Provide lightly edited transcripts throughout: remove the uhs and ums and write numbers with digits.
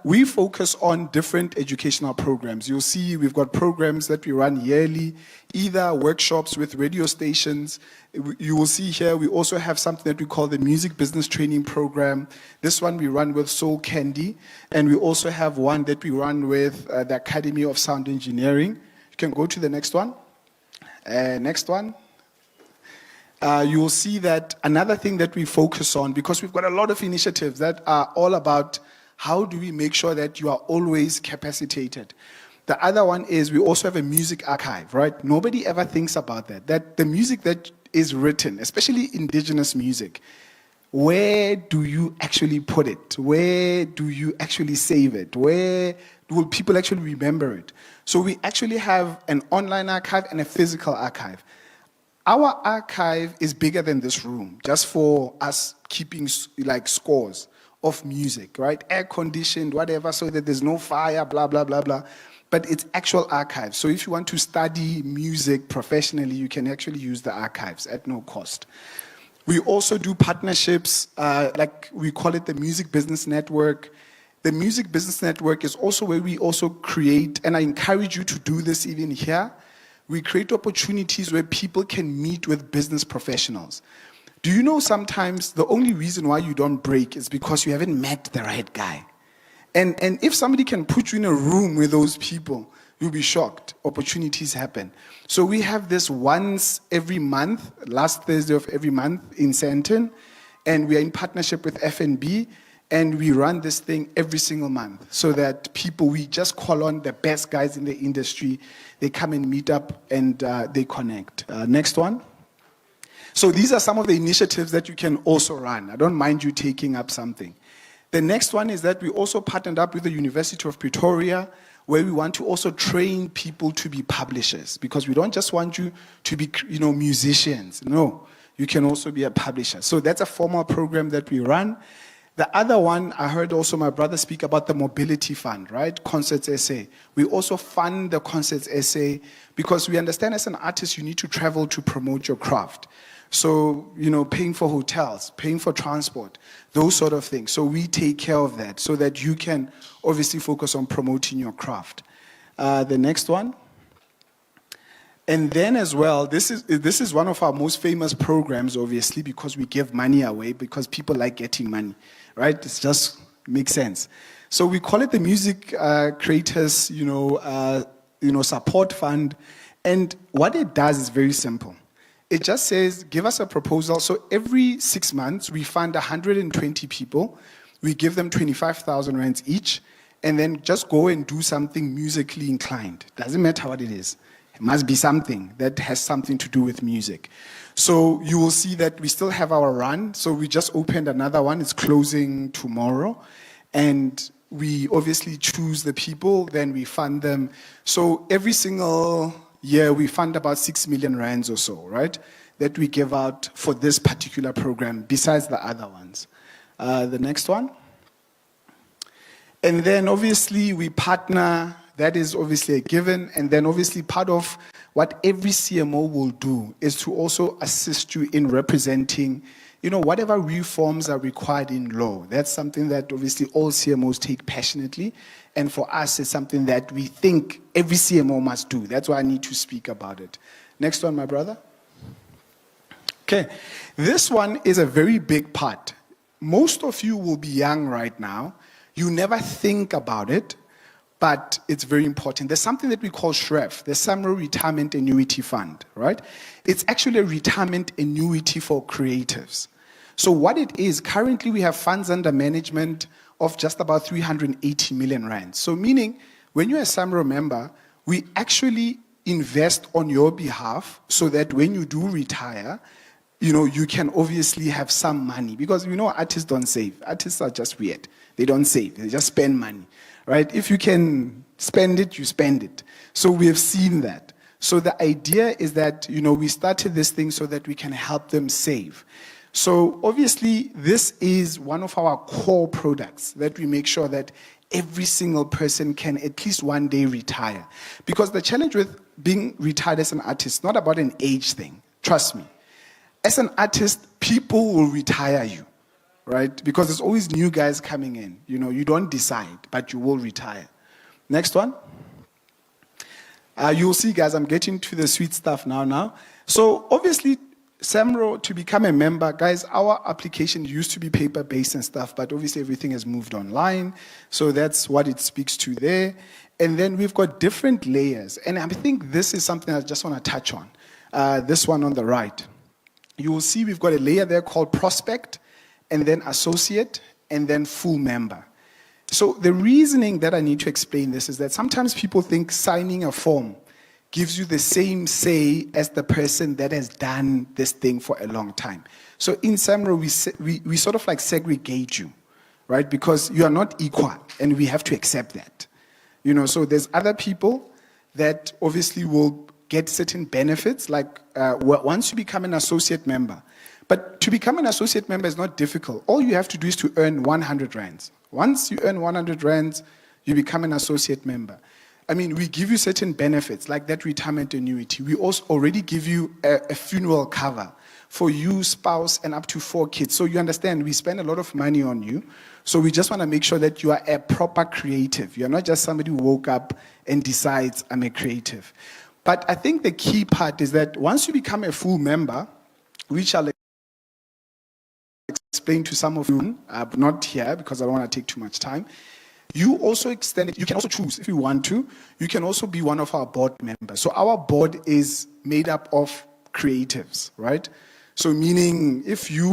we focus on different educational programs. You'll see we've got programs that we run yearly, either workshops with radio stations. You will see here we also have something that we call the Music Business Training Program. This one we run with Soul Candy, and we also have one that we run with the Academy of Sound Engineering. You can go to the next one. Next one. You will see that another thing that we focus on, because we've got a lot of initiatives that are all about how do we make sure that you are always capacitated. The other one is we also have a music archive, right? Nobody ever thinks about that. That the music that is written, especially indigenous music, where do you actually put it? Where do you actually save it? Where will people actually remember it? So we actually have an online archive and a physical archive. Our archive is bigger than this room, just for us keeping like scores of music, right? Air conditioned, whatever, so that there's no fire, blah, blah, blah, blah. But it's actual archives. So if you want to study music professionally, you can actually use the archives at no cost. We also do partnerships, like we call it the Music Business Network. The Music Business Network is also where we also create, and I encourage you to do this even here, we create opportunities where people can meet with business professionals. Do you know sometimes the only reason why you don't break is because you haven't met the right guy? And if somebody can put you in a room with those people, you'll be shocked. Opportunities happen. So we have this once every month, last Thursday of every month in Sandton, and we are in partnership with FNB, and we run this thing every single month so that people, we just call on the best guys in the industry, they come and meet up and they connect. Next one. So these are some of the initiatives that you can also run. I don't mind you taking up something. The next one is that we also partnered up with the University of Pretoria, where we want to also train people to be publishers, because we don't just want you to be, musicians. No, you can also be a publisher. So that's a formal program that we run. The other one, I heard also my brother speak about the Mobility Fund, right? Concerts SA. We also fund the Concerts SA because we understand as an artist you need to travel to promote your craft. So, paying for hotels, paying for transport, those sort of things. So we take care of that so that you can obviously focus on promoting your craft. The next one. And then as well, this is one of our most famous programs, obviously, because we give money away, because people like getting money, right? It just makes sense. So we call it the Music Creators, Support Fund. And what it does is very simple. It just says, give us a proposal. So every 6 months, we fund 120 people. We give them 25,000 rands each, and then just go and do something musically inclined. Doesn't matter what it is. It must be something that has something to do with music. So you will see that we still have our run. So we just opened another one. It's closing tomorrow. And we obviously choose the people, then we fund them. So every single year, we fund about 6 million rands or so, right? That we give out for this particular program, besides the other ones. The next one. And then obviously we partner, that is obviously a given. And then obviously part of what every CMO will do is to also assist you in representing, whatever reforms are required in law. That's something that obviously all CMOs take passionately. And for us, it's something that we think every CMO must do. That's why I need to speak about it. Next one, my brother. Okay, this one is a very big part. Most of you will be young right now. You never think about it, but it's very important. There's something that we call SHREF, the SAMBRO Retirement Annuity Fund, right? It's actually a retirement annuity for creatives. So what it is, currently we have funds under management of just about 380 million rand. So meaning, when you're a SAMBRO member, we actually invest on your behalf so that when you do retire, you can obviously have some money. Because artists don't save. Artists are just weird. They don't save. They just spend money, right? If you can spend it, you spend it. So we have seen that. So the idea is that, we started this thing so that we can help them save. So obviously, this is one of our core products that we make sure that every single person can at least one day retire. Because the challenge with being retired as an artist is not about an age thing. Trust me. As an artist, people will retire you. right? Because there's always new guys coming in. You know, you don't decide, but you will retire. Next one. You'll see, guys, I'm getting to the sweet stuff now. So obviously, SAMBRO, to become a member, guys, our application used to be paper-based and stuff, but obviously everything has moved online. So that's what it speaks to there. And then we've got different layers. And I think this is something I just want to touch on. This one on the right. You will see we've got a layer there called prospect, and then associate, and then full member. So the reasoning that I need to explain this is that sometimes people think signing a form gives you the same say as the person that has done this thing for a long time. So in SAMBRO, we sort of like segregate you, right? Because you are not equal, and we have to accept that. You know, so there's other people that obviously will get certain benefits, like once you become an associate member. But to become an associate member is not difficult. All you have to do is to earn 100 rands. Once you earn 100 rands, you become an associate member. I mean, we give you certain benefits, like that retirement annuity. We also already give you a funeral cover for you, spouse, and up to 4 kids. So you understand, we spend a lot of money on you. So we just want to make sure that you are a proper creative. You're not just somebody who woke up and decides, I'm a creative. But I think the key part is that once you become a full member, which I'll explain to some of you, not here because I don't want to take too much time. You also extend it. You can also choose if you want to. You can also be one of our board members. So our board is made up of creatives, right? So meaning if you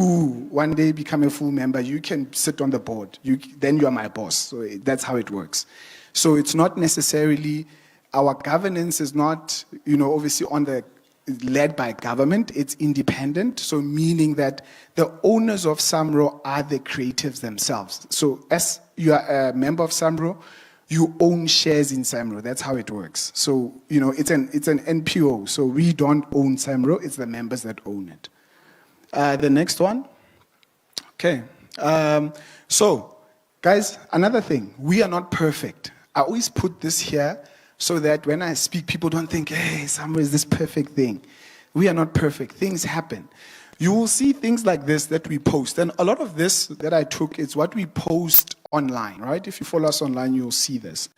one day become a full member, you can sit on the board. Then you are my boss. So that's how it works. So it's not necessarily, our governance is not, you know, obviously led by government. It's independent. So meaning that the owners of SAMBRO are the creatives themselves. So as you are a member of SAMBRO, you own shares in SAMBRO. That's how it works. So, you know, it's an NPO. So we don't own SAMBRO. It's the members that own it. The next one. Okay. So, guys, another thing. We are not perfect. I always put this here so that when I speak, people don't think, hey, SAMBRO is this perfect thing. We are not perfect. Things happen. You will see things like this that we post. And a lot of this that I took is what we post online, right? If you follow us online, you'll see this.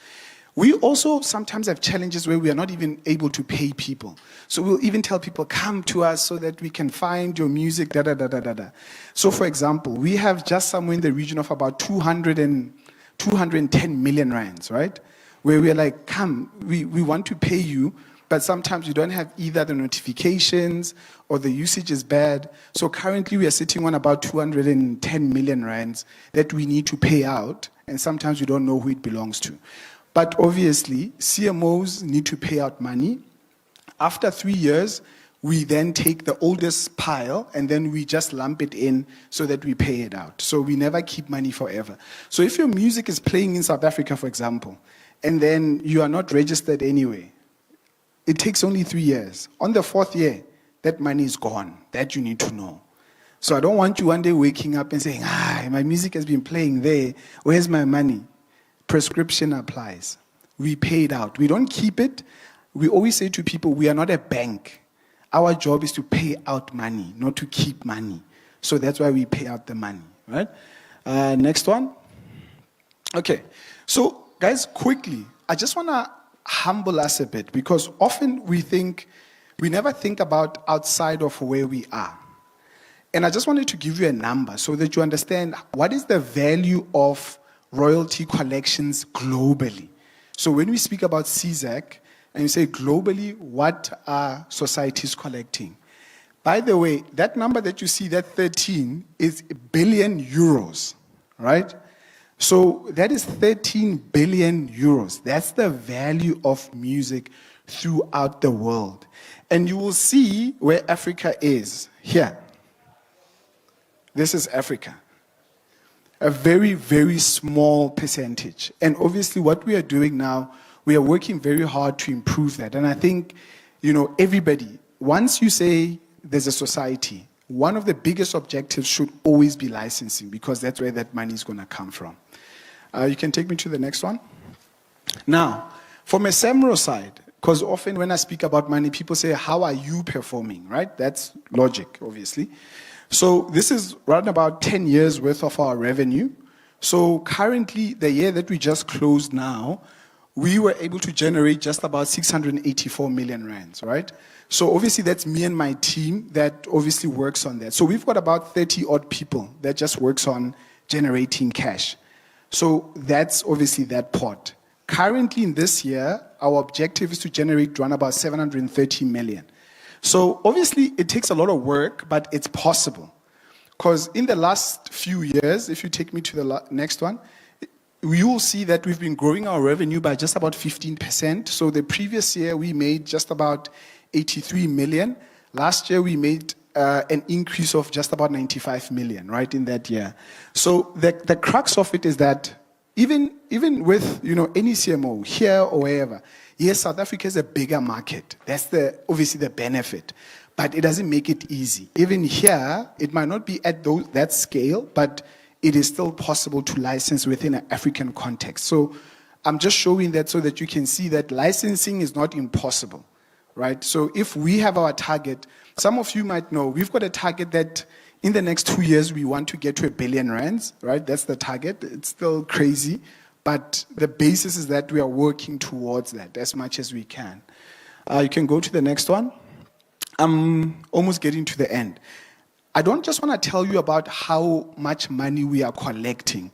We also sometimes have challenges where we are not even able to pay people. So we'll even tell people, come to us so that we can find your music, da-da-da-da-da-da. So for example, we have just somewhere in the region of about 210 million rands, right? Where we're like, come, we want to pay you, but sometimes you don't have either the notifications or the usage is bad. So currently we are sitting on about 210 million rands that we need to pay out, and sometimes we don't know who it belongs to. But obviously, CMOs need to pay out money. After 3 years, we then take the oldest pile and then we just lump it in so that we pay it out. So we never keep money forever. So if your music is playing in South Africa, for example, and then you are not registered anyway, it takes only 3 years. On the 4th year, that money is gone. That you need to know. So I don't want you one day waking up and saying, my music has been playing there. Where's my money? Prescription applies. We pay it out. We don't keep it. We always say to people, we are not a bank. Our job is to pay out money, not to keep money. So that's why we pay out the money, right? Next one. Okay. So, guys, quickly, I just want to humble us a bit because often we never think about outside of where we are. And I just wanted to give you a number so that you understand what is the value of royalty collections globally. So when we speak about CZAC, and you say globally, what are societies collecting? By the way, that number that you see, that 13, is billion euros, right? So that is 13 billion euros. That's the value of music throughout the world. And you will see where Africa is. Here. This is Africa. A very, very small percentage. And obviously what we are doing now, we are working very hard to improve that. And I think, you know, everybody, once you say there's a society, one of the biggest objectives should always be licensing because that's where that money is going to come from. You can take me to the next one. Now, from a SAMBRO side, because often when I speak about money, people say, how are you performing, right? That's logic, obviously. So this is around about 10 years worth of our revenue. So currently, the year that we just closed now, we were able to generate just about 684 million rands, right? So obviously that's me and my team that obviously works on that. So we've got about 30 odd people that just works on generating cash. So that's obviously that part. Currently in this year, our objective is to generate around about 730 million. So obviously it takes a lot of work, but it's possible. Because in the last few years, if you take me to the next one, you will see that we've been growing our revenue by just about 15%. So the previous year, we made just about 83 million. Last year, we made an increase of just about 95 million, right, in that year. So the crux of it is that even with, any CMO here or wherever, yes, South Africa is a bigger market. That's obviously the benefit. But it doesn't make it easy. Even here, it might not be at that scale, but it is still possible to license within an African context. So I'm just showing that so that you can see that licensing is not impossible, right? So if we have our target, some of you might know, we've got a target that in the next 2 years, we want to get to 1 billion rands, right? That's the target. It's still crazy, but the basis is that we are working towards that as much as we can. You can go to the next one. I'm almost getting to the end. I don't just want to tell you about how much money we are collecting.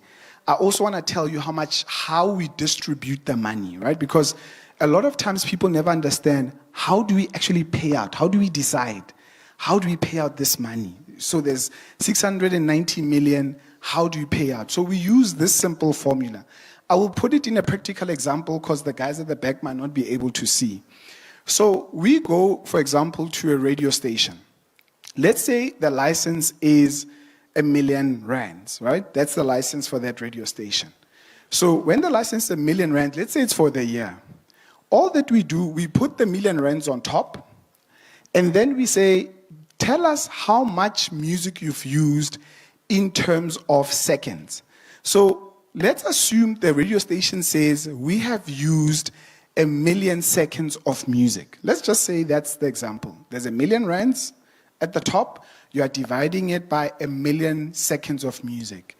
I also want to tell you how we distribute the money, right? Because a lot of times people never understand, how do we actually pay out? How do we decide? How do we pay out this money? So there's 690 million, how do you pay out? So we use this simple formula. I will put it in a practical example because the guys at the back might not be able to see. So we go, for example, to a radio station. Let's say the license is 1 million rands, right? That's the license for that radio station. So when the license is 1 million rand, let's say it's for the year. All that we do, we put the 1 million rands on top, and then we say, tell us how much music you've used in terms of seconds. So let's assume the radio station says we have used 1 million seconds of music. Let's just say that's the example. There's 1 million rands at the top. You are dividing it by 1 million seconds of music.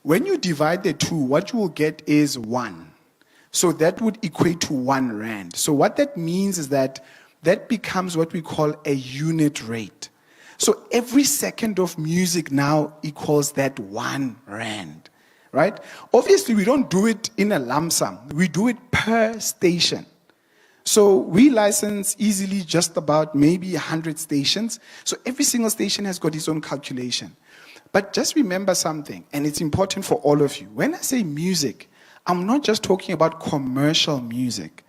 When you divide the two, what you will get is 1. So that would equate to 1 rand. So what that means is that becomes what we call a unit rate. So every second of music now equals that 1 rand. Right? Obviously, we don't do it in a lump sum. We do it per station. So we license easily just about maybe 100 stations. So every single station has got its own calculation. But just remember something, and it's important for all of you. When I say music, I'm not just talking about commercial music.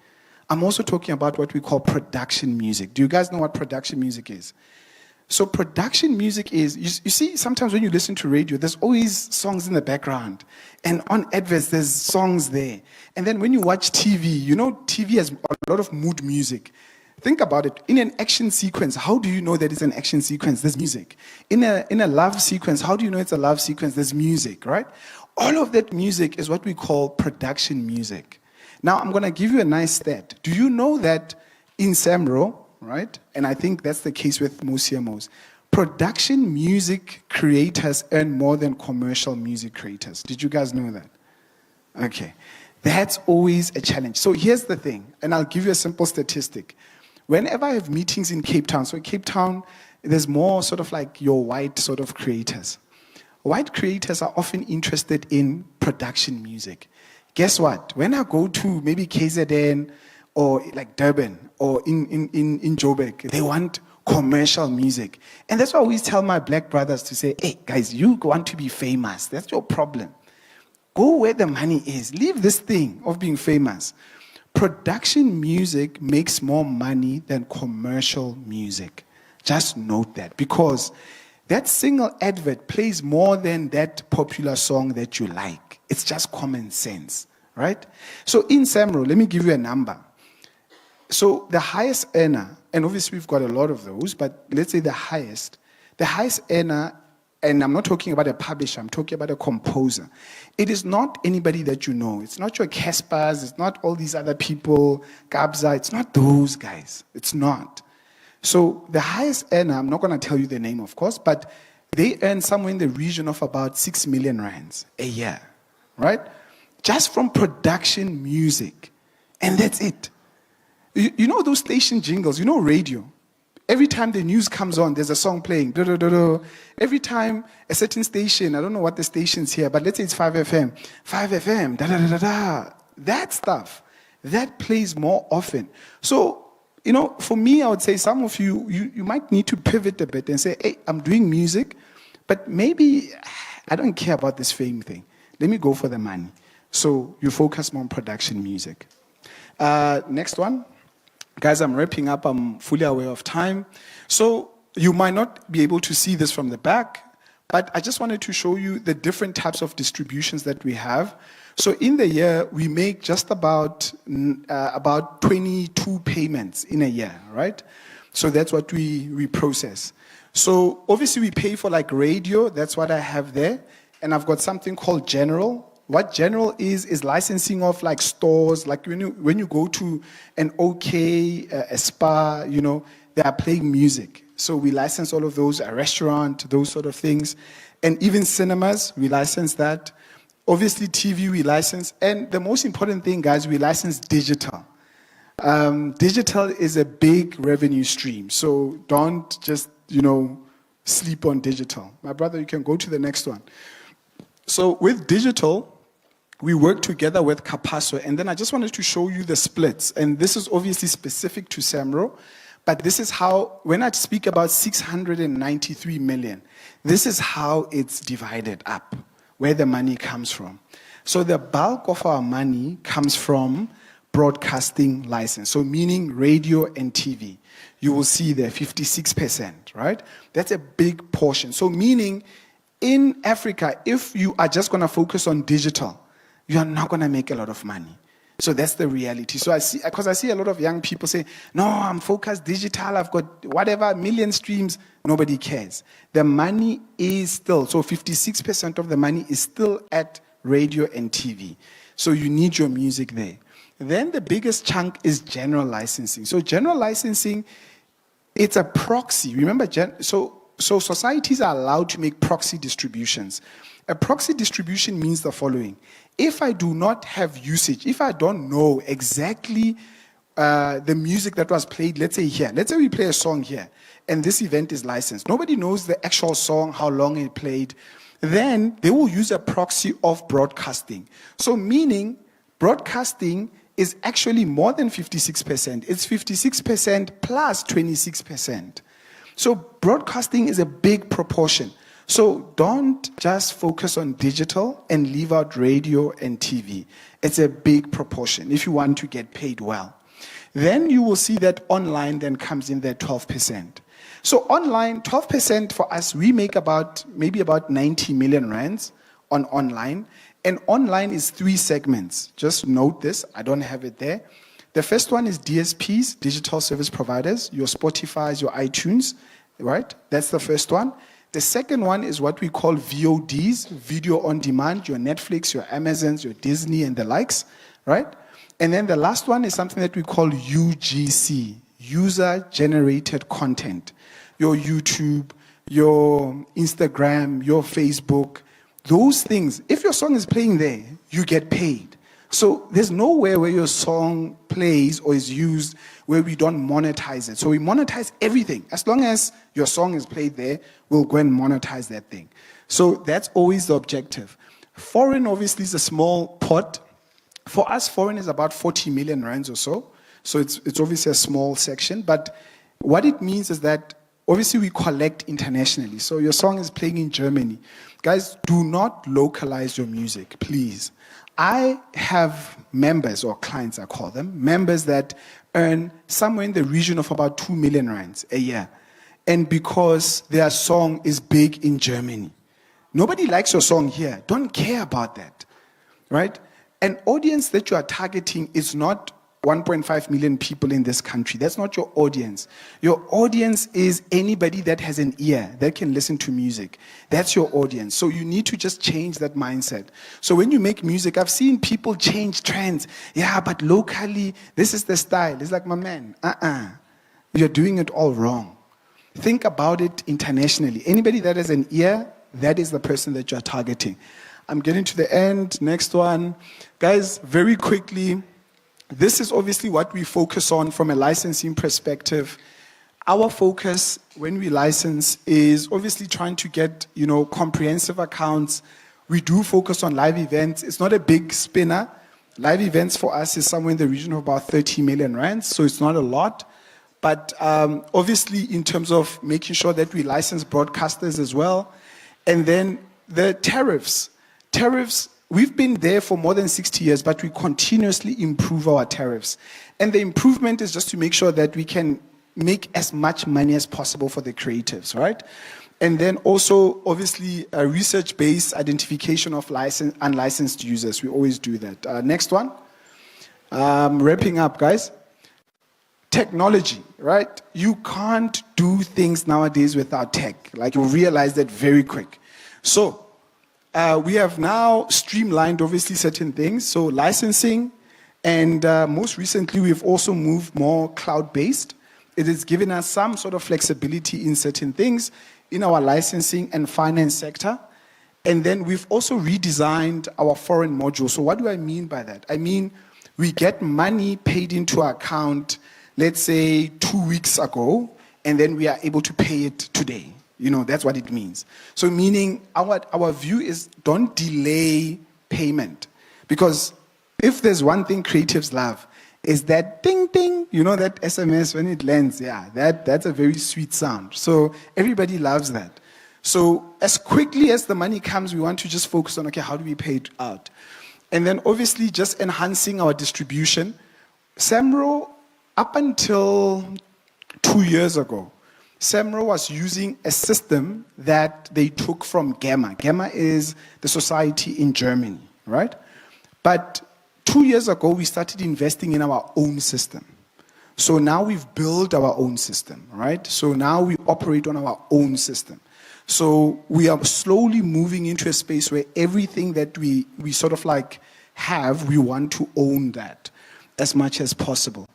I'm also talking about what we call production music. Do you guys know what production music is? So production music is, you see, sometimes when you listen to radio, there's always songs in the background. And on adverts, there's songs there. And then when you watch TV, TV has a lot of mood music. Think about it. In an action sequence, how do you know that it's an action sequence? There's music. In a love sequence, how do you know it's a love sequence? There's music, right? All of that music is what we call production music. Now, I'm going to give you a nice stat. Do you know that in SAMBRO, right? And I think that's the case with most CMOs. Production music creators earn more than commercial music creators. Did you guys know that? Okay. That's always a challenge. So here's the thing, and I'll give you a simple statistic. Whenever I have meetings in Cape Town, so in Cape Town, there's more sort of like your white sort of creators. White creators are often interested in production music. Guess what? When I go to maybe KZN or like Durban or in Joburg, they want commercial music. And that's why I always tell my black brothers to say, hey, guys, you want to be famous. That's your problem. Go where the money is. Leave this thing of being famous. Production music makes more money than commercial music. Just note that, because that single advert plays more than that popular song that you like. It's just common sense, right? So in SAMBRO, let me give you a number. So the highest earner, and obviously we've got a lot of those, but let's say the highest earner, and I'm not talking about a publisher, I'm talking about a composer. It is not anybody that you know. It's not your Caspers, it's not all these other people, Gabza, it's not those guys. It's not. So the highest earner, I'm not going to tell you the name, of course, but they earn somewhere in the region of about 6 million rands a year, right? Just from production music. And that's it. You know those station jingles, you know radio. Every time the news comes on, there's a song playing. Da, da, da, da. Every time a certain station, I don't know what the station's here, but let's say it's 5FM. 5FM, da, da, da, da, da. That stuff, that plays more often. So, you know, for me, I would say some of you might need to pivot a bit and say, hey, I'm doing music, but maybe I don't care about this fame thing. Let me go for the money. So you focus more on production music. Next one. Guys, I'm wrapping up. I'm fully aware of time. So you might not be able to see this from the back, but I just wanted to show you the different types of distributions that we have. So in the year, we make just about 22 payments in a year, right? So that's what we process. So obviously we pay for like radio. That's what I have there. And I've got something called general. What general is licensing of like stores, like when you go to an OK, a spa, you know, they are playing music. So we license all of those, a restaurant, those sort of things. And even cinemas, we license that. Obviously TV, we license. And the most important thing, guys, we license digital. Digital is a big revenue stream. So don't just, you know, sleep on digital. My brother, you can go to the next one. So with digital, we work together with Capasso, and then I just wanted to show you the splits. And this is obviously specific to SAMBRO, but this is how, when I speak about 693 million, this is how it's divided up, where the money comes from. So the bulk of our money comes from broadcasting license, so meaning radio and TV. You will see there 56%, right? That's a big portion. So meaning in Africa, if you are just going to focus on digital, you are not going to make a lot of money. So that's the reality. So I see a lot of young people say, no, I'm focused digital, I've got whatever, million streams, nobody cares. The money is still, so 56% of the money is still at radio and TV. So you need your music there. Then the biggest chunk is general licensing. So general licensing, it's a proxy. Remember, so societies are allowed to make proxy distributions. A proxy distribution means the following. If I do not have usage, if I don't know exactly the music that was played, let's say here, let's say we play a song here, and this event is licensed. Nobody knows the actual song, how long it played. Then they will use a proxy of broadcasting. So meaning broadcasting is actually more than 56%. It's 56% plus 26%. So broadcasting is a big proportion. So don't just focus on digital and leave out radio and TV. It's a big proportion if you want to get paid well. Then you will see that online then comes in there 12%. So online, 12% for us, we make maybe about 90 million rands on online. And online is 3 segments. Just note this, I don't have it there. The first one is DSPs, digital service providers, your Spotify's, your iTunes, right? That's the first one. The second one is what we call VODs, video on demand, your Netflix, your Amazons, your Disney and the likes, right? And then the last one is something that we call UGC, user-generated content. Your YouTube, your Instagram, your Facebook, those things. If your song is playing there, you get paid. So there's nowhere where your song plays or is used where we don't monetize it. So we monetize everything. As long as your song is played there, we'll go and monetize that thing. So that's always the objective. Foreign obviously is a small pot. For us, foreign is about 40 million rands or so. So it's obviously a small section. But what it means is that obviously we collect internationally. So your song is playing in Germany. Guys, do not localize your music, please. I have members, or clients I call them, members that earn somewhere in the region of about 2 million rands a year. And because their song is big in Germany. Nobody likes your song here. Don't care about that, right? An audience that you are targeting is not 1.5 million people in this country. That's not your audience. Your audience is anybody that has an ear, that can listen to music. That's your audience. So you need to just change that mindset. So when you make music, I've seen people change trends. Yeah, but locally, this is the style. It's like, my man, you're doing it all wrong. think about it internationally. Anybody that has an ear, that is the person that you're targeting. I'm getting to the end. Next one. Guys, very quickly, this is obviously what we focus on from a licensing perspective. Our focus when we license is obviously trying to get, comprehensive accounts. We do focus on live events. It's not a big spinner. Live events for us is somewhere in the region of about 30 million rands, so it's not a lot. But obviously, in terms of making sure that we license broadcasters as well. And then the tariffs. We've been there for more than 60 years, but we continuously improve our tariffs. And the improvement is just to make sure that we can make as much money as possible for the creatives, right? And then also, obviously, a research-based identification of unlicensed users. We always do that. Next one. Wrapping up, guys. Technology, right? You can't do things nowadays without tech. Like, you'll realize that very quick. So, we have now streamlined, obviously, certain things. So, licensing, and most recently, we've also moved more cloud-based. It has given us some sort of flexibility in certain things in our licensing and finance sector. And then we've also redesigned our foreign module. So what do I mean by that? I mean, we get money paid into our account, let's say 2 weeks ago, and then we are able to pay it today. That's what it means. So meaning our view is don't delay payment. Because if there's one thing creatives love, is that ding ding, that SMS when it lands, that's a very sweet sound. So everybody loves that. So as quickly as the money comes, we want to just focus on, okay, how do we pay it out? And then obviously just enhancing our distribution. SAMBRO, up until 2 years ago, SAMBRO was using a system that they took from Gamma. Gamma is the society in Germany, right? But 2 years ago, we started investing in our own system. So now we've built our own system, right? So now we operate on our own system. So we are slowly moving into a space where everything that we sort of like have, we want to own that as much as possible.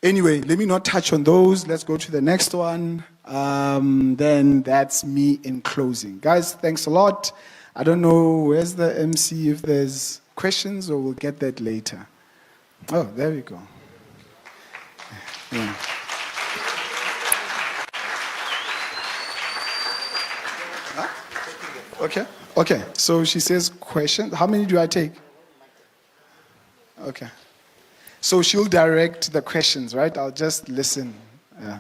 Anyway, let me not touch on those. Let's go to the next one. Then that's me in closing. Guys, thanks a lot. I don't know, where's the MC, if there's questions, or we'll get that later. Oh, there we go. Yeah. Huh? Okay. So she says questions. How many do I take? Okay. So she'll direct the questions, right? I'll just listen. Yeah.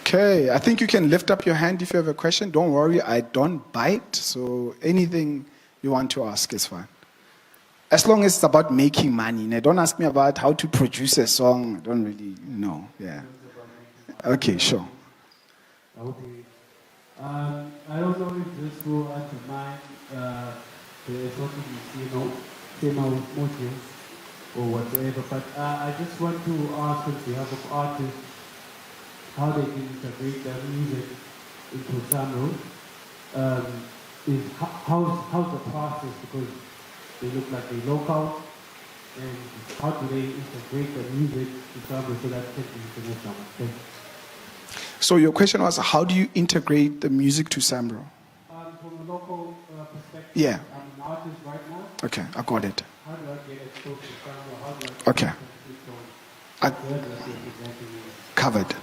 Okay, I think you can lift up your hand if you have a question. Don't worry, I don't bite, so anything you want to ask is fine. As long as it's about making money. Now, don't ask me about how to produce a song. I don't really know. Yeah. Okay, sure. Okay. I don't know if this will undermine the same motives or whatever, but I just want to ask on behalf of artists how they can integrate their music into SAMBRO. How's the process, because they look like they're local, and how do they integrate the music to SAMBRO so that it can be international? Thank you. So your question was, how do you integrate the music to SAMBRO? From a local perspective, Yeah. I'm an artist right now. Okay, I got it. How do I get exposed to SAMBRO? How do I Okay. Covered.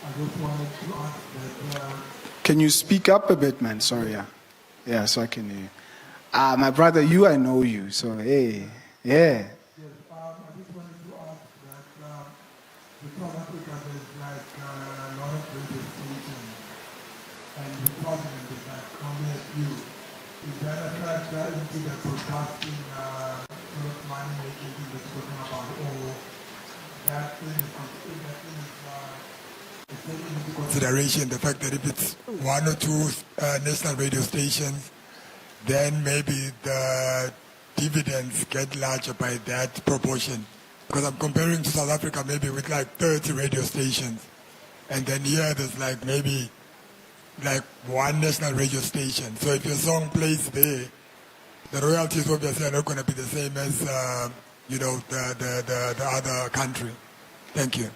I just wanted to ask that... Can you speak up a bit, man? Sorry, yeah. Yeah, so I can hear you. My brother, I know you, so hey, yeah. Yes, I just wanted to ask that in South Africa there's like a lot of radio stations, and the president is like only a few. Is that a factor into the broadcasting sort of money making thing that's talking about, or that thing is taken into consideration, the fact that if it's one or two national radio stations, then maybe the dividends get larger by that proportion. Because I'm comparing to South Africa maybe with like 30 radio stations. And then here there's like maybe like one national radio station. So if your song plays there, the royalties obviously are not going to be the same as, the other country. Thank you.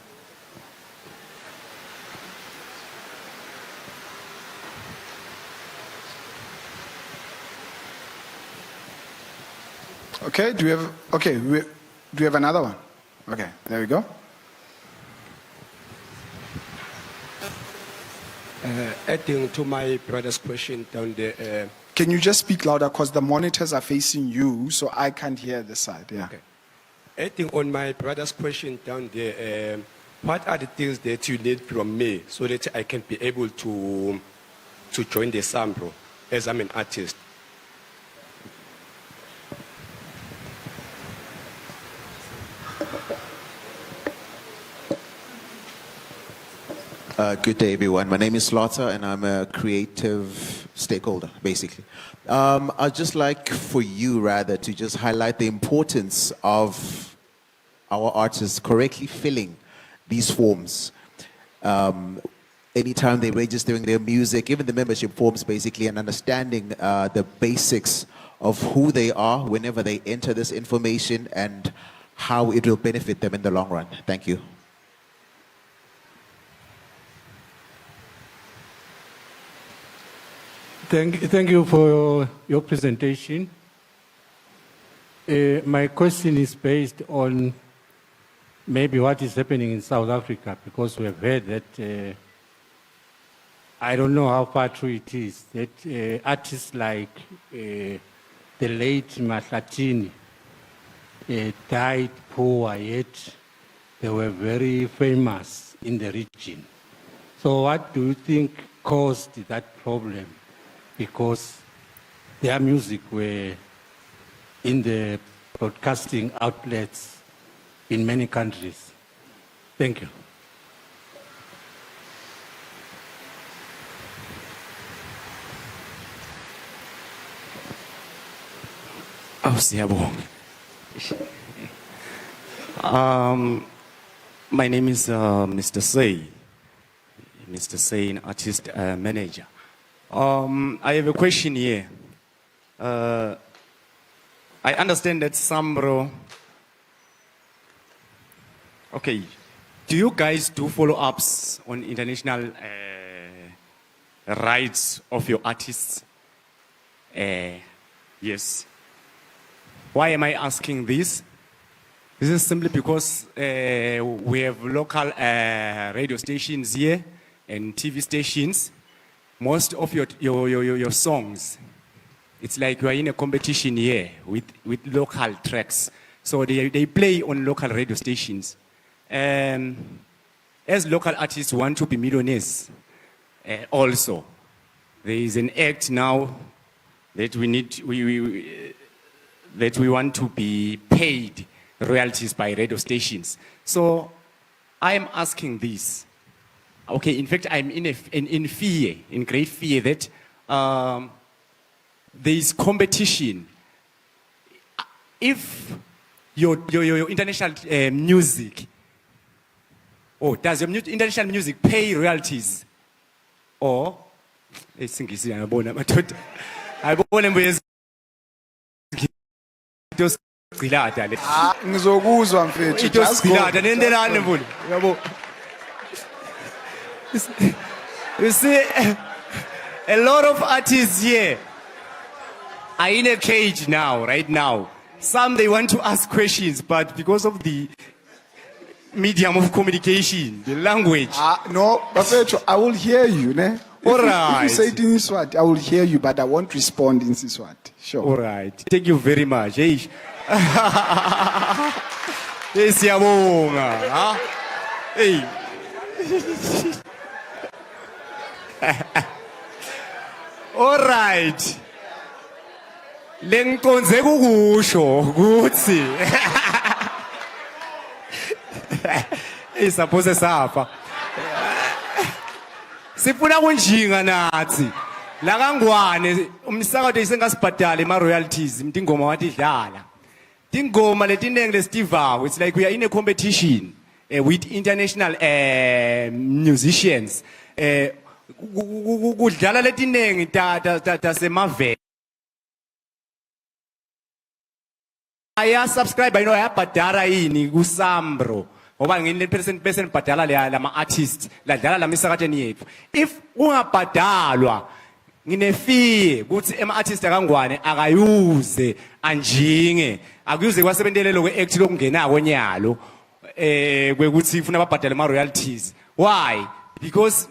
Okay, do we have another one? Okay, there we go. Adding to my brother's question down there. Can you just speak louder because the monitors are facing you, so I can't hear the side. Yeah. Okay. Adding on my brother's question down there, what are the things that you need from me so that I can be able to join the SAMBRO as I'm an artist? Good day, everyone. My name is Slaughter, and I'm a creative stakeholder, basically. I'd just like for you, rather, to just highlight the importance of our artists correctly filling these forms. Anytime they're registering their music, even the membership forms, basically, and understanding the basics of who they are whenever they enter this information and how it will benefit them in the long run. Thank you. Thank you for your presentation. My question is based on maybe what is happening in South Africa, because we have heard that, I don't know how far true it is, that artists like the late Mahlatini died poor, yet they were very famous in the region. So what do you think caused that problem? Because their music were in the broadcasting outlets in many countries. Thank you. My name is Mr. Say. Mr. Say, an artist manager. I have a question here. I understand that SAMBRO. Okay, do you guys do follow-ups on international rights of your artists? Yes. Why am I asking this? This is simply because we have local radio stations here and TV stations. Most of your songs, it's like you are in a competition here with local tracks. So they play on local radio stations. As local artists want to be millionaires, also, there is an act now that that we want to be paid royalties by radio stations. So I am asking this. Okay, in fact, I'm in fear, in great fear that there is competition. If your international music, does your international music pay royalties? Or, Ngizokuzwa mfethu. Just go. You see, a lot of artists here are in a cage now, right now. Some, they want to ask questions, but because of the medium of communication, the language. No, Bafethu, I will hear you, ne? All If right. you say it in Swati, I will hear you, but I won't respond in Swati. Sure. All right. Thank you very much. Hey. Siyabonga. Huh? Hey. All right. Lenkonze kukusho ukuthi Isapose safa. Sifuna kunjinga nathi. La kangwane umsakazo isengasibhadala ema royalties imtingoma wathi dlala. Tingoma letinenge lestivako, it's like we are in a competition with international musicians. Kudlala letinenge ta semave. Aya subscribe ayabhadala yini ku SAMBRO. Ngoba ngine person bhadala lama artists la dlala la misakateni yethu. If ungabhadalwa ngine fee kuthi ema artist akangwane akayuze anjinge akuyuze kwasebentele lokwe act lokungenako konyalo kwekuthi ufuna babhadale ama royalties. Why? Because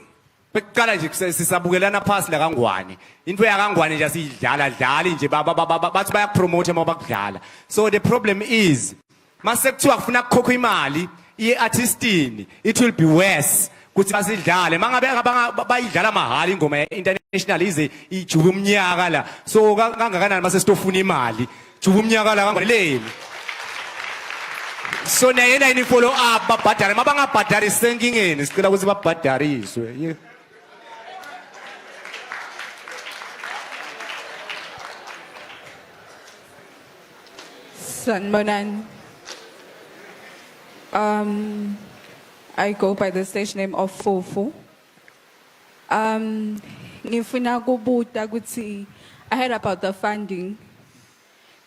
bekuqala nje sisabukelana phasi la kangwane into yakangwane nje siyidlala nje bathi bayapromote uma bakudlala. So the problem is masekuthiwa kufuna ukukhokha imali ye-artistini, it will be worse kuthi basidlale mangabe bayidlala mahali ingoma ye-international ize ijuba umnyaka la. So kangakanani mase sitofuna imali juba umnyaka la kangoleni. So nayena ini follow up babhadare mabangabhadari senkingeni sicela ukuthi babhadariswe. Sanbonan. I go by the stage name of Fufu. Ngifuna kubuta ukuthi I heard about the funding.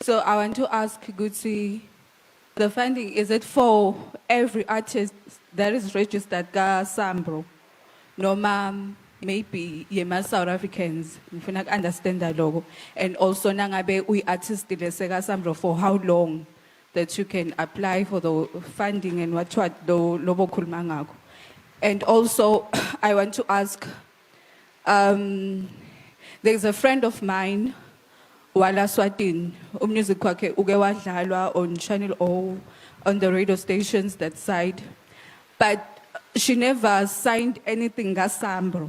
So I want to ask Guti, the funding, is it for every artist that is registered ka SAMBRO? No ma'am, maybe yema South Africans. Ngifuna understand that logo. And also nangabe we artist leseka SAMBRO for how long that you can apply for the funding and what the lobo kulmangako. And also I want to ask, there's a friend of mine wala Swatin, music kwake uke wadlalwa on Channel O, on the radio stations that side, but she never signed anything ga SAMBRO.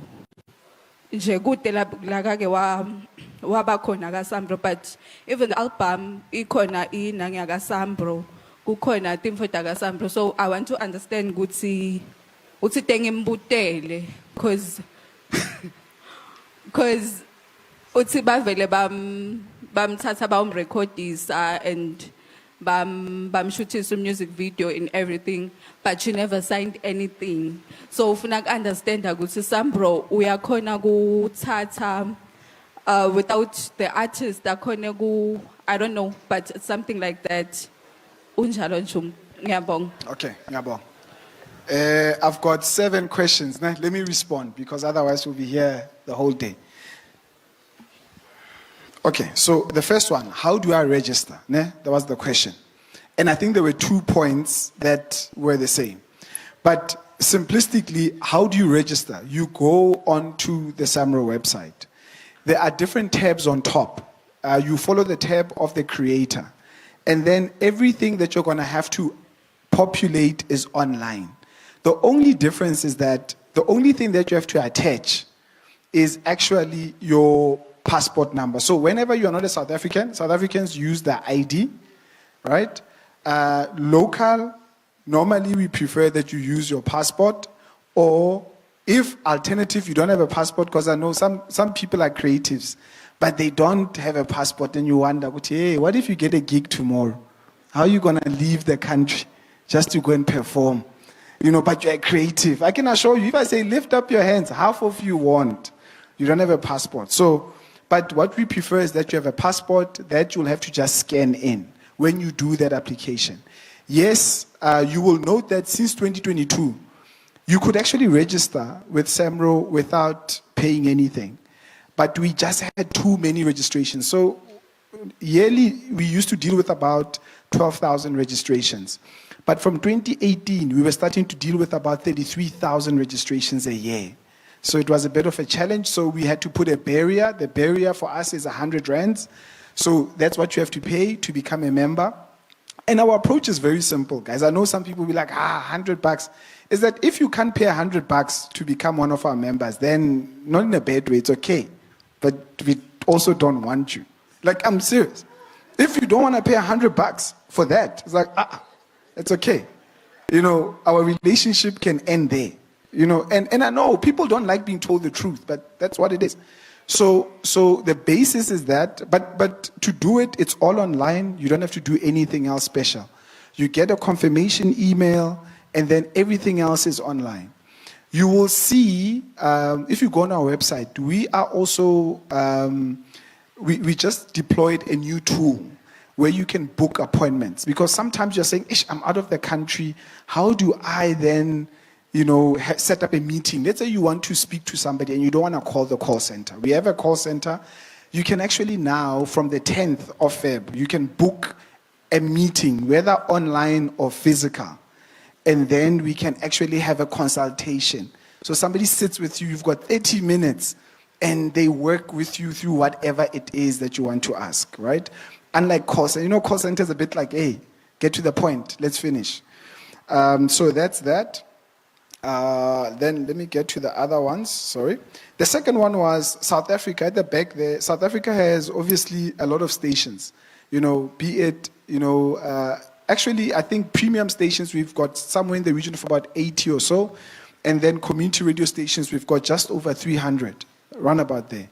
Nje kude la ke waba khona ka SAMBRO, but even the album ikhona inanga ka SAMBRO, kukhona timfota ka SAMBRO. So I want to understand ukuthi tengimbutele cause uthi bavele bamthatha bamrecordisa and bamshootisa music video and everything, but she never signed anything. So ufuna understand ukuthi SAMBRO uyakhona kuthatha without the artist akhona ku, I don't know, but something like that. Unjalo nje. Ngiyabonga. Okay, ngiyabonga. I've got 7 questions. Now, let me respond because otherwise we'll be here the whole day. Okay, so the first one, how do I register? That was the question. And I think there were 2 points that were the same. But simplistically, how do you register? You go onto the SAMBRO website. There are different tabs on top. You follow the tab of the creator. And then everything that you're going to have to populate is online. The only difference is that the only thing that you have to attach is actually your passport number. So whenever you're not a South African, South Africans use the ID, right? Local, normally we prefer that you use your passport, or if alternative, you don't have a passport, because I know some people are creatives, but they don't have a passport, and you wonder, hey, what if you get a gig tomorrow? How are you going to leave the country just to go and perform? You know, but you're creative. I can assure you, if I say lift up your hands, half of you won't. You don't have a passport. So, but what we prefer is that you have a passport that you'll have to just scan in when you do that application. Yes, you will note that since 2022, you could actually register with SAMBRO without paying anything. But we just had too many registrations. So yearly, we used to deal with about 12,000 registrations. But from 2018, we were starting to deal with about 33,000 registrations a year. So it was a bit of a challenge. So we had to put a barrier. The barrier for us is 100 rands. So that's what you have to pay to become a member. And our approach is very simple, guys. I know some people will be like, $100. Is that if you can't pay $100 to become one of our members, then not in a bad way, it's okay. But we also don't want you. Like, I'm serious. If you don't want to pay $100 for that, it's like, it's okay. our relationship can end there. And I know people don't like being told the truth, but that's what it is. So the basis is that, but to do it, it's all online. You don't have to do anything else special. You get a confirmation email, and then everything else is online. You will see, if you go on our website, we are also, we just deployed a new tool where you can book appointments. Because sometimes you're saying, I'm out of the country. How do I then, set up a meeting? Let's say you want to speak to somebody and you don't want to call the call center. We have a call center. You can actually now, from the 10th of Feb, you can book a meeting, whether online or physical. And then we can actually have a consultation. So somebody sits with you, you've got 30 minutes, and they work with you through whatever it is that you want to ask, right? Unlike call center, call center is a bit like, hey, get to the point, let's finish. So that's that. Then let me get to the other ones, sorry. The second one was South Africa, at the back there. South Africa has obviously a lot of stations, be it, actually, I think premium stations, we've got somewhere in the region of about 80 or so. And then community radio stations, we've got just over 300, round about there.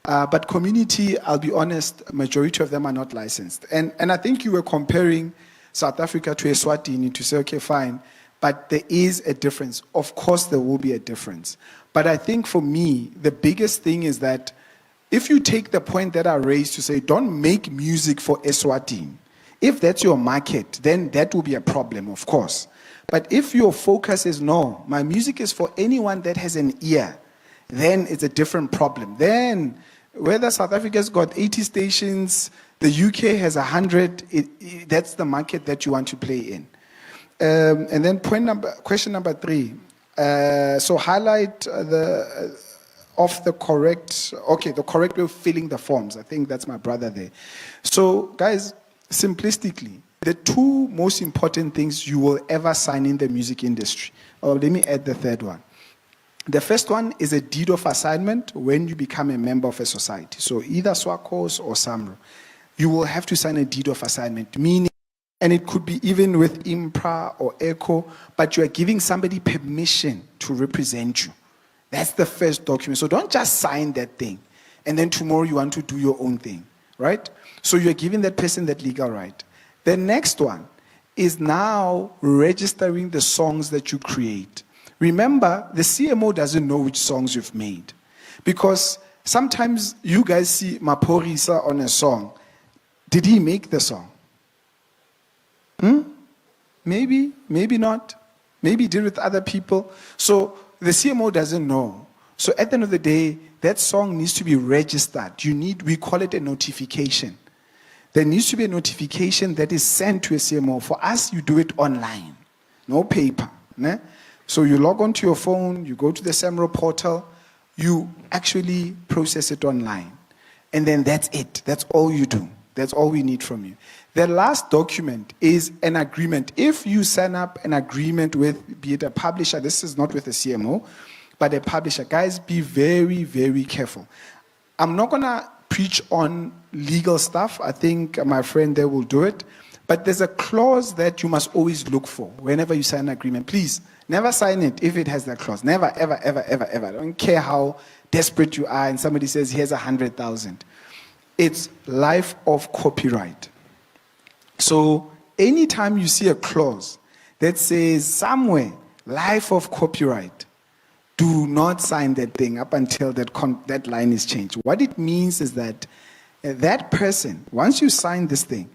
But community, I'll be honest, majority of them are not licensed. And I think you were comparing South Africa to Eswatini to say, okay, fine. But there is a difference. Of course, there will be a difference. But I think for me, the biggest thing is that if you take the point that I raised to say, don't make music for Eswatini, if that's your market, then that will be a problem, of course. But if your focus is, no, my music is for anyone that has an ear, then it's a different problem. Then, whether South Africa's got 80 stations, the UK has 100, that's the market that you want to play in. And then question number 3. So highlight the correct way of filling the forms. I think that's my brother there. So, guys, simplistically, the 2 most important things you will ever sign in the music industry. Or let me add the third one. The first one is a deed of assignment when you become a member of a society. So either SWACOS or SAMBRO. You will have to sign a deed of assignment, meaning, and it could be even with IMPRA or ECHO, but you are giving somebody permission to represent you. That's the first document. So don't just sign that thing, and then tomorrow you want to do your own thing, right? So you're giving that person that legal right. The next one is now registering the songs that you create. Remember, the CMO doesn't know which songs you've made. Because sometimes you guys see Maporisa on a song. Did he make the song? Maybe, maybe not. Maybe he did with other people. So the CMO doesn't know. So at the end of the day, that song needs to be registered. We call it a notification. There needs to be a notification that is sent to a CMO. For us, you do it online, no paper. Ne? So you log onto your phone, you go to the SAMBRO portal, you actually process it online. And then that's it. That's all you do. That's all we need from you. The last document is an agreement. If you sign up an agreement with, be it a publisher, this is not with a CMO, but a publisher, guys, be very, very careful. I'm not going to preach on legal stuff. I think my friend there will do it. But there's a clause that you must always look for whenever you sign an agreement. Please, never sign it if it has that clause. Never, ever, ever, ever, ever. I don't care how desperate you are and somebody says, here's 100,000. It's life of copyright. So anytime you see a clause that says somewhere, life of copyright, do not sign that thing up until that line is changed. What it means is that that person, once you sign this thing,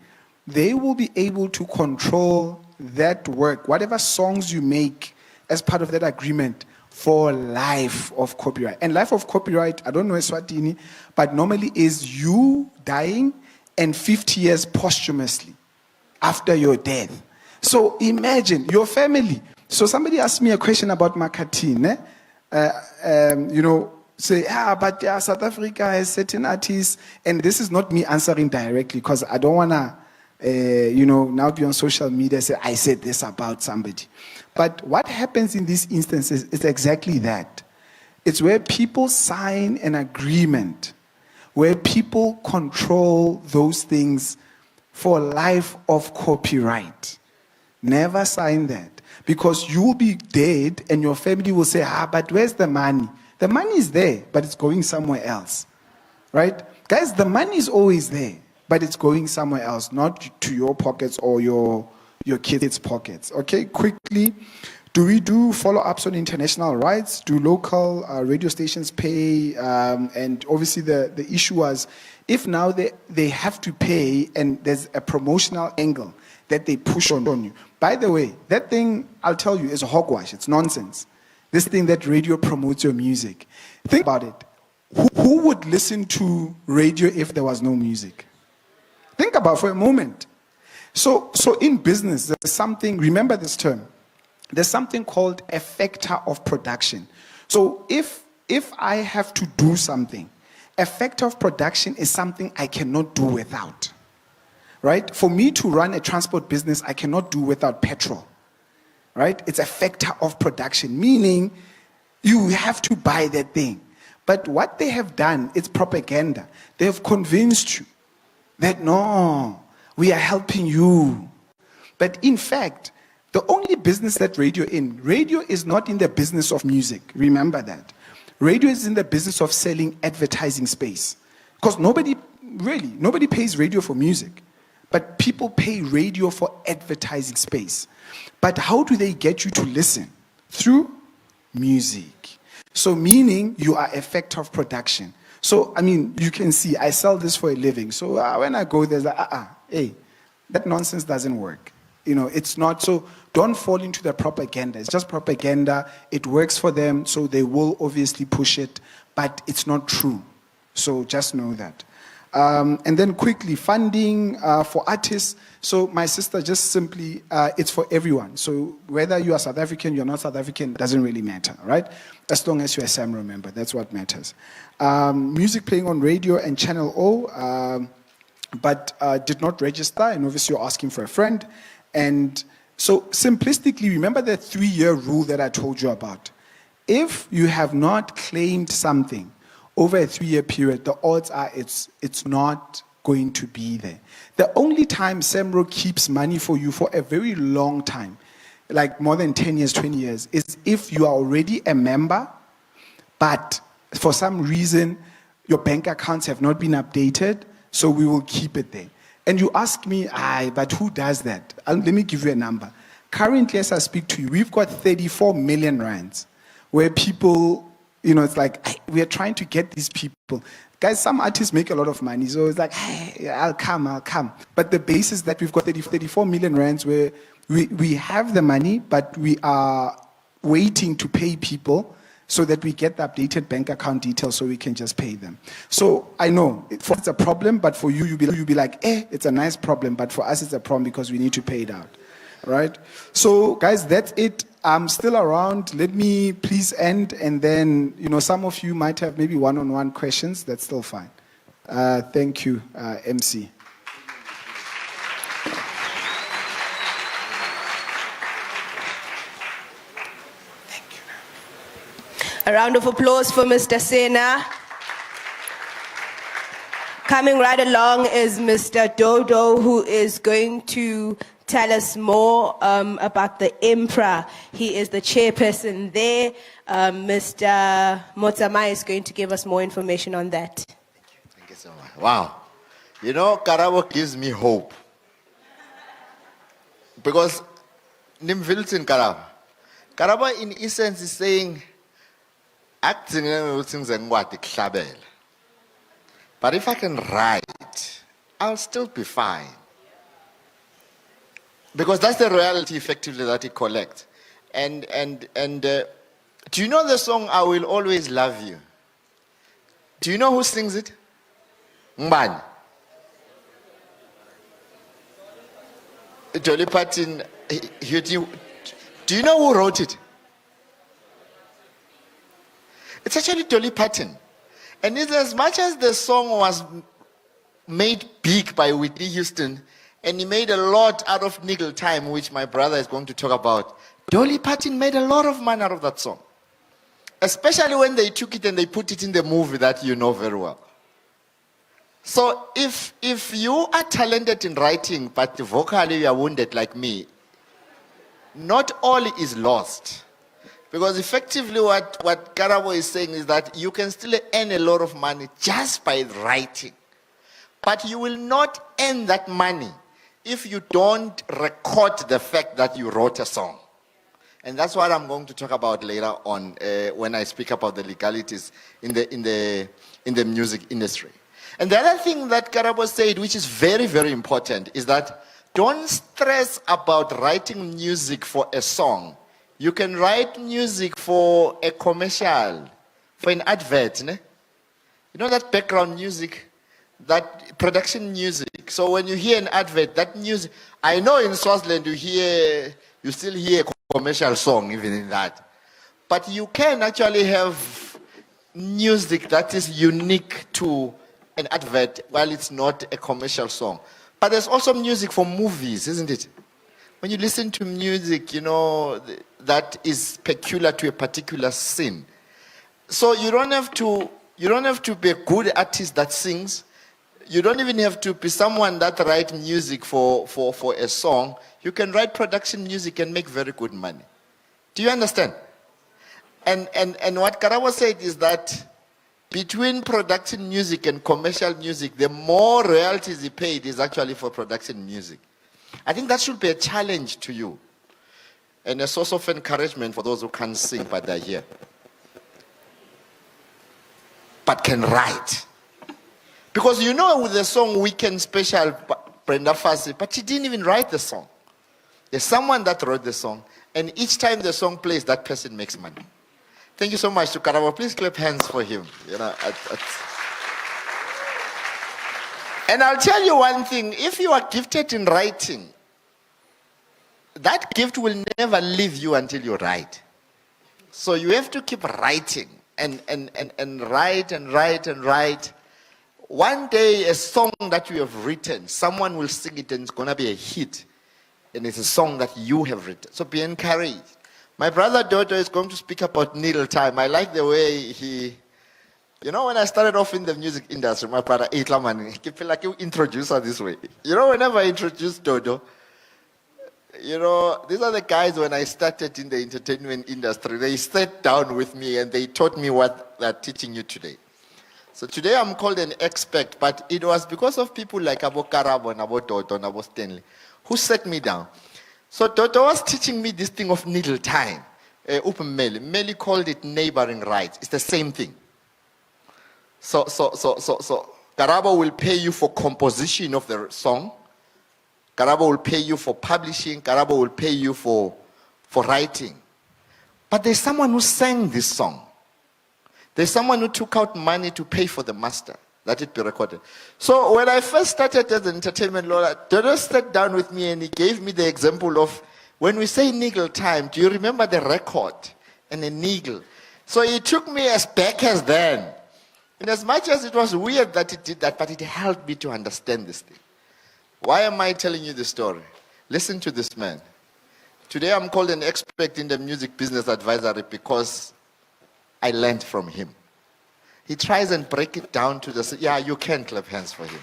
they will be able to control that work, whatever songs you make as part of that agreement, for life of copyright. And life of copyright, I don't know Eswatini, but normally is you dying and 50 years posthumously after your death. So imagine your family. So somebody asked me a question about Makatine. Say, but South Africa has certain artists, and this is not me answering directly because I don't want to, now be on social media and say, I said this about somebody. But what happens in these instances is exactly that. It's where people sign an agreement, where people control those things for life of copyright. Never sign that. Because you will be dead and your family will say, but where's the money? The money is there, but it's going somewhere else. Right? Guys, the money is always there, but it's going somewhere else, not to your pockets or your kids' pockets. Okay, quickly. Do we do follow-ups on international rights? Do local radio stations pay? And obviously the issue was, if now they have to pay and there's a promotional angle that they push on you. By the way, that thing, I'll tell you, is a hogwash. It's nonsense. This thing that radio promotes your music. Think about it. Who would listen to radio if there was no music? Think about it for a moment. So in business, there's something, remember this term, there's something called a factor of production. So if I have to do something, a factor of production is something I cannot do without. Right? For me to run a transport business, I cannot do without petrol. Right? It's a factor of production, meaning you have to buy that thing. But what they have done, it's propaganda. They have convinced you that no, we are helping you. But in fact, the only business that radio is not in the business of music. Remember that. Radio is in the business of selling advertising space. Because nobody pays radio for music. But people pay radio for advertising space. But how do they get you to listen? Through music. So meaning you are a factor of production. So, I mean, you can see, I sell this for a living. So when I go, there's like, hey, that nonsense doesn't work. You know, it's not, so don't fall into the propaganda. It's just propaganda. It works for them, so they will obviously push it, but it's not true. So just know that. And then quickly, funding for artists. So my sister, just simply, it's for everyone. So whether you are South African, you're not South African, doesn't really matter, right? As long as you're a SAMBRO member, that's what matters. Music playing on radio and Channel O, but did not register, and obviously you're asking for a friend. And so simplistically, remember the 3-year rule that I told you about. If you have not claimed something over a 3-year period, the odds are it's not going to be there. The only time SAMBRO keeps money for you for a very long time, like more than 10 years, 20 years, is if you are already a member, but for some reason your bank accounts have not been updated, so we will keep it there. And you ask me, but who does that? Let me give you a number. Currently, as I speak to you, we've got 34 million rands where people, you know, it's like, we are trying to get these people. Guys, some artists make a lot of money, so it's like, hey, I'll come. But the base is that we've got 34 million rands where we have the money, but we are waiting to pay people so that we get the updated bank account details so we can just pay them. So I know it's a problem, but for you, you'll be like, it's a nice problem, but for us it's a problem because we need to pay it out, right? So guys, that's it. I'm still around. Let me please end, and then, you know, some of you might have maybe one-on-one questions. That's still fine. Thank you, MC. A round of applause for Mr. Sena. Coming right along is Mr. Dodo, who is going to tell us more about the Emperor. He is the chairperson there. Mr. Motsamai is going to give us more information on that. Thank you so much. Wow. You know, Karabo gives me hope. Because Nimvil's in Karabo. Karabo, in essence, is saying, but if I can write, I'll still be fine. Because that's the reality effectively that he collects. And do you know the song, I Will Always Love You? Do you know who sings it? Mbani. Dolly Parton. Do you know who wrote it? It's actually Dolly Parton. And it's as much as the song was made big by Whitney Houston, and he made a lot out of Nickel Time, which my brother is going to talk about, Dolly Parton made a lot of money out of that song. Especially when they took it and they put it in the movie that you know very well. So if you are talented in writing, but vocally you are wounded like me, not all is lost. Because effectively what Karabo is saying is that you can still earn a lot of money just by writing. But you will not earn that money if you don't record the fact that you wrote a song. And that's what I'm going to talk about later on when I speak about the legalities in the music industry. And the other thing that Karabo said, which is very, very important, is that don't stress about writing music for a song. You can write music for a commercial, for an advert. Ne? You know that background music, that production music. So when you hear an advert, that music, I know in Swaziland you still hear a commercial song even in that. But you can actually have music that is unique to an advert while it's not a commercial song. But there's also music for movies, isn't it? When you listen to music, you know, that is peculiar to a particular scene. So you don't have to be a good artist that sings. You don't even have to be someone that writes music for a song. You can write production music and make very good money. Do you understand? And what Karabo said is that between production music and commercial music, the more royalties he paid is actually for production music. I think that should be a challenge to you and a source of encouragement for those who can't sing but they're here, but can write. Because you know with the song Weekend Special, Brenda Fassie, but she didn't even write the song. There's someone that wrote the song, and each time the song plays, that person makes money. Thank you so much to Karabo. Please clap hands for him. You know, and I'll tell you one thing, if you are gifted in writing, that gift will never leave you until you write. So you have to keep writing and write and write and write. One day, a song that you have written, someone will sing it and it's going to be a hit. And it's a song that you have written. So be encouraged. My brother Dodo is going to speak about needle time. I like the way he, you know, when I started off in the music industry, my brother Eitlaman, I feel like you introduce her this way. You know, whenever I introduce Dodo, you know, these are the guys when I started in the entertainment industry, they sat down with me and they taught me what they're teaching you today. So today I'm called an expert, but it was because of people like Abo Karabo and Abo Dodo and Abo Stanley who set me down. So Dodo was teaching me this thing of needle time. Meli called it neighboring rights. It's the same thing. So Karabo will pay you for composition of the song. Karabo will pay you for publishing. Karabo will pay you for writing. But there's someone who sang this song. There's someone who took out money to pay for the master, that it be recorded. So when I first started as an entertainment lawyer, Dodo sat down with me and he gave me the example of when we say niggle time, do you remember the record and a niggle? So he took me as back as then. In as much as it was weird that he did that, but it helped me to understand this thing. Why am I telling you this story? Listen to this man. Today I'm called an expert in the music business advisory because I learned from him. He tries and break it down to the, yeah, you can clap hands for him.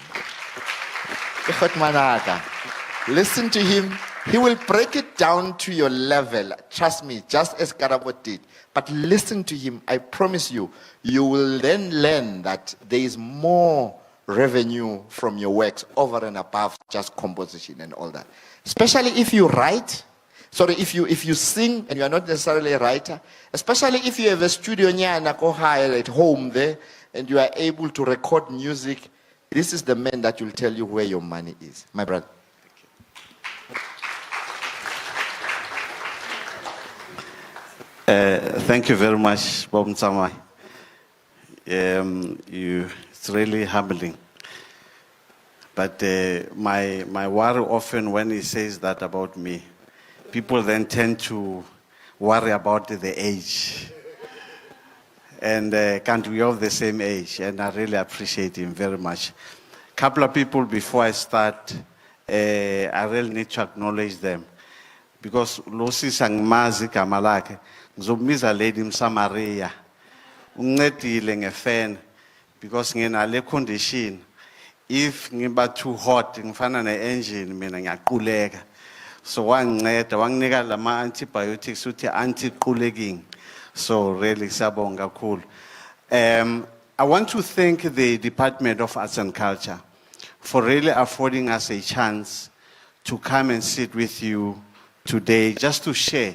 Listen to him. He will break it down to your level. Trust me, just as Karabo did. But listen to him. I promise you, you will then learn that there is more revenue from your works over and above just composition and all that. Especially if you write. Sorry, if you sing and you are not necessarily a writer, especially if you have a studio at home there and you are able to record music, this is the man that will tell you where your money is. My brother. Thank you very much, Bob Nsamai. It's really humbling. But my worry often when he says that about me, people then tend to worry about the age. And can't we all the same age? And I really appreciate him very much. Couple of people before I start, I really need to acknowledge them. Because Losi Sangmazi Kamalake, Zobmiza Lady Samaria, Ungetile ngefan, because ngena condition, if ngiba too hot, ngifana ne engine, mina ngiyakuleka. So wanginika lama antibiotics uthi anti-qulekile. So really sabonga cool. I want to thank the Department of Arts and Culture for really affording us a chance to come and sit with you today just to share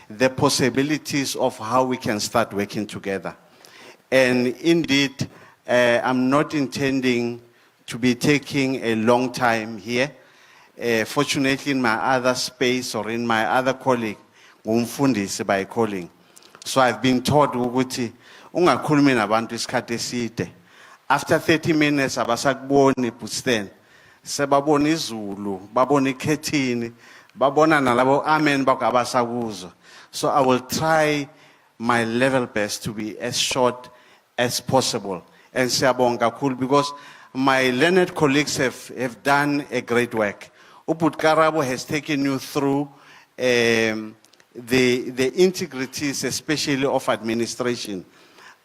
the possibilities of how we can start working together. And indeed, I'm not intending to be taking a long time here. Fortunately, in my other space or in my other calling, ngumfundisi by calling. So I've been taught ukuthi ungakhulumi nabantu isikhathi eside. After 30 minutes abasakuboni Busten. Sebabona izulu, babona ikhethini, babona nalabo amen bakabasakuzo. So I will try my level best to be as short as possible. And siyabonga kakhulu because my learned colleagues have done a great work. Uput Karabo has taken you through the integrities, especially of administration.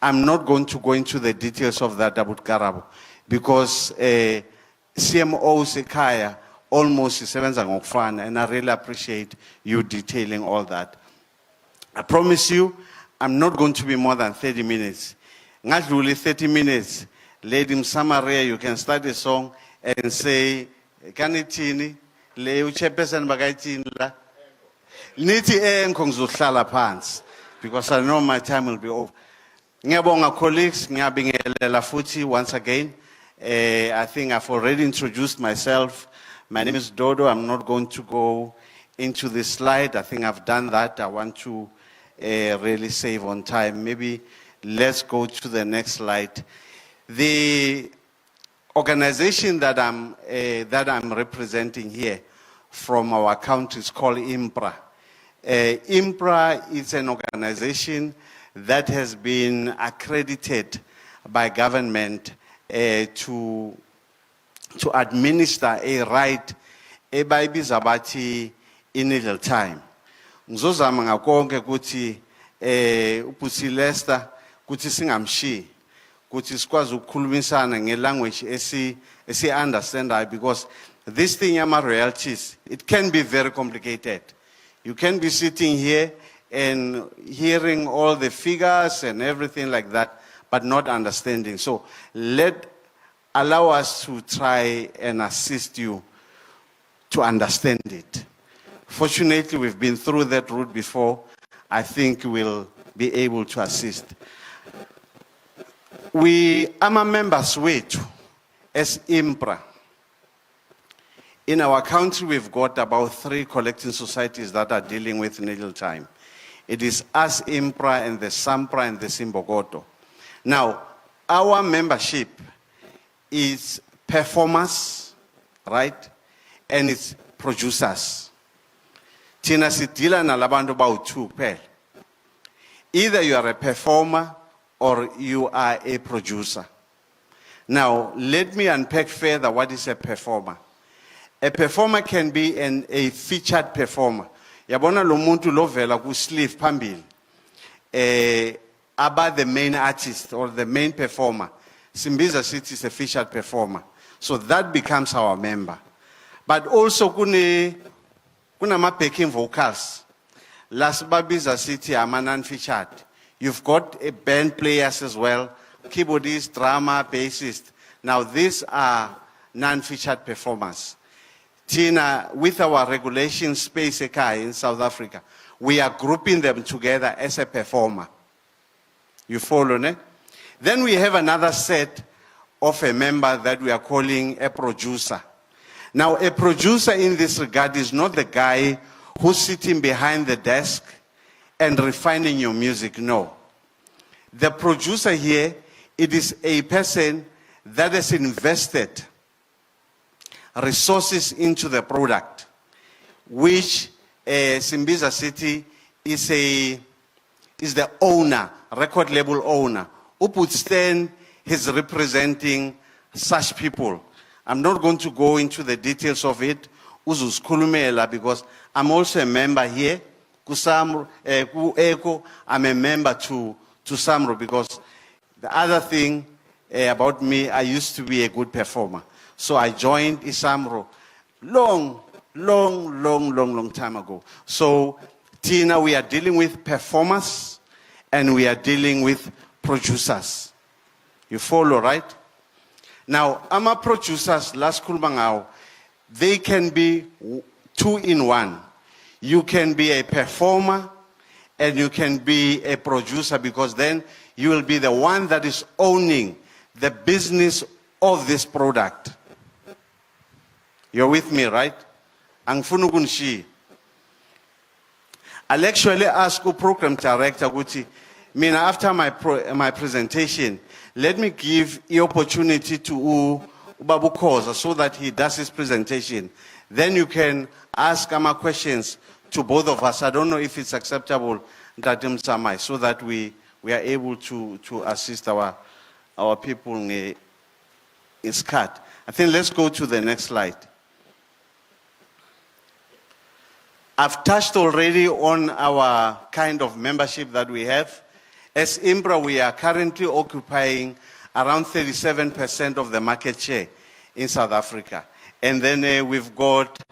I'm not going to go into the details of that, Uput Karabo, because CMO Sekaya almost is ngokufana, and I really appreciate you detailing all that. I promise you, I'm not going to be more than 30 minutes. Ngadluli 30 minutes. Lady Msamaria, you can start a song and say, Kanitini, le uchepesan bagaitin la. Niti enko ngizohlala phansi, because I know my time will be over. Ngiyabonga colleagues, ngiyabingelela futhi once again. I think I've already introduced myself. My name is Dodo. I'm not going to go into this slide. I think I've done that. I want to really save on time. Maybe let's go to the next slide. The organization that I'm representing here from our country is called IMPRA. IMPRA is an organization that has been accredited by government to administer a right ebayibiza bathi in little time. Ngizozama ngakonke ukuthi uPhuthi Lester kuthi singamshiyi kuthi sikwazi ukukhulumisana ngelanguage esi understandayo, because this thing yama royalties, it can be very complicated. You can be sitting here and hearing all the figures and everything like that, but not understanding. So allow us to try and assist you to understand it. Fortunately, we've been through that route before. I think we'll be able to assist. We are members as IMPRA. In our country, we've got about 3 collecting societies that are dealing with needle time. It is us, IMPRA, and the SAMBRO and the Simbogoto. Now, our membership is performers, right? And it's producers. Tina sitila na labantu ba-2 phela. Either you are a performer or you are a producer. Now, let me unpack further what is a performer. A performer can be a featured performer. Yabona lo muntu lovela ku sleeve phambili. About the main artist or the main performer. Simbiza City is a featured performer. So that becomes our member. But also kuna backing vocals. Last Babiza City are non-featured. You've got a band players as well, keyboardist, drama, bassist. Now these are non-featured performers. Tina, with our regulation space in South Africa, we are grouping them together as a performer. You follow, ne? Then we have another set of a member that we are calling a producer. Now, a producer in this regard is not the guy who's sitting behind the desk and refining your music, no. The producer here, it is a person that has invested resources into the product, which Simbiza City is the owner, record label owner. Uputsten is representing such people. I'm not going to go into the details of it, because I'm also a member here. I'm a member to SAMBRO, because the other thing about me, I used to be a good performer. So I joined SAMBRO long long time ago. So, Tina, we are dealing with performers and we are dealing with producers. You follow, right? Now, AMA producers, last kulmangao, they can be 2 in 1. You can be a performer and you can be a producer, because then you will be the one that is owning the business of this product. You're with me, right? Angifuna ukungishiya. I'll actually ask the program director, Guti, mina after my presentation, let me give the opportunity to Babu Koza so that he does his presentation. Then you can ask my questions to both of us. I don't know if it's acceptable, Datim Samai, so that we are able to assist our people in SCAT. I think let's go to the next slide. I've touched already on our kind of membership that we have. As SAMBRO, we are currently occupying around 37% of the market share in South Africa. And then we've got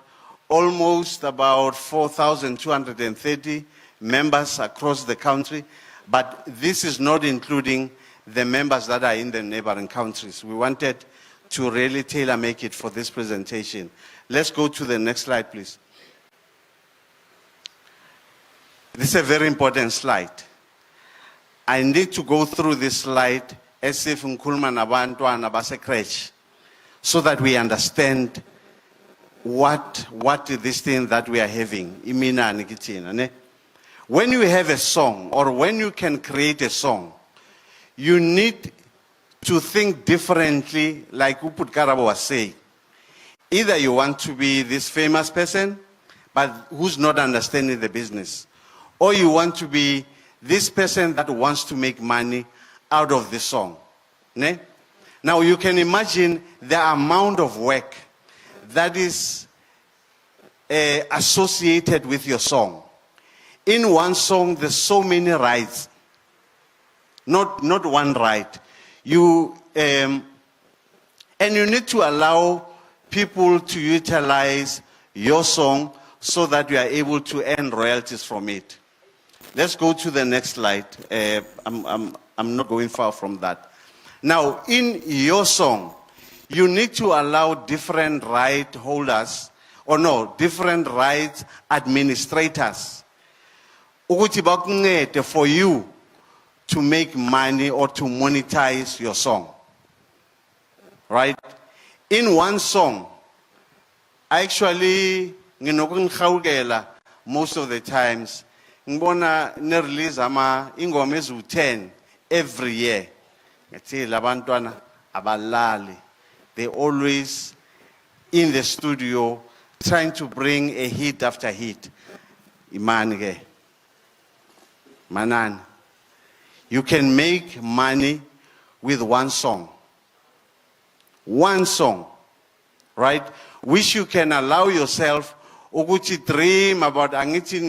almost about 4,230 members across the country. But this is not including the members that are in the neighboring countries. We wanted to really tailor-make it for this presentation. Let's go to the next slide, please. This is a very important slide. I need to go through this slide as if nkuluma nabantwana base-crèche, so that we understand what this thing that we are having. When you have a song, or when you can create a song, you need to think differently, like Uput Karabo was saying. Either you want to be this famous person, but who's not understanding the business, or you want to be this person that wants to make money out of the song. Ne? Now you can imagine the amount of work that is associated with your song. In one song, there's so many rights. Not one right. And you need to allow people to utilize your song so that you are able to earn royalties from it. Let's go to the next slide. I'm not going far from that. Now, in your song, you need to allow different right holders, or no, different rights administrators, for you to make money or to monetize your song. Right? In one song, actually, most of the times, ngibona ne release ama ingoma ezu-10 every year. Ngathi labantwana abalali. They always in the studio trying to bring a hit after hit. Imani ke. Manan. You can make money with one song. One song. Right? Which you can allow yourself ukuthi dream about angithi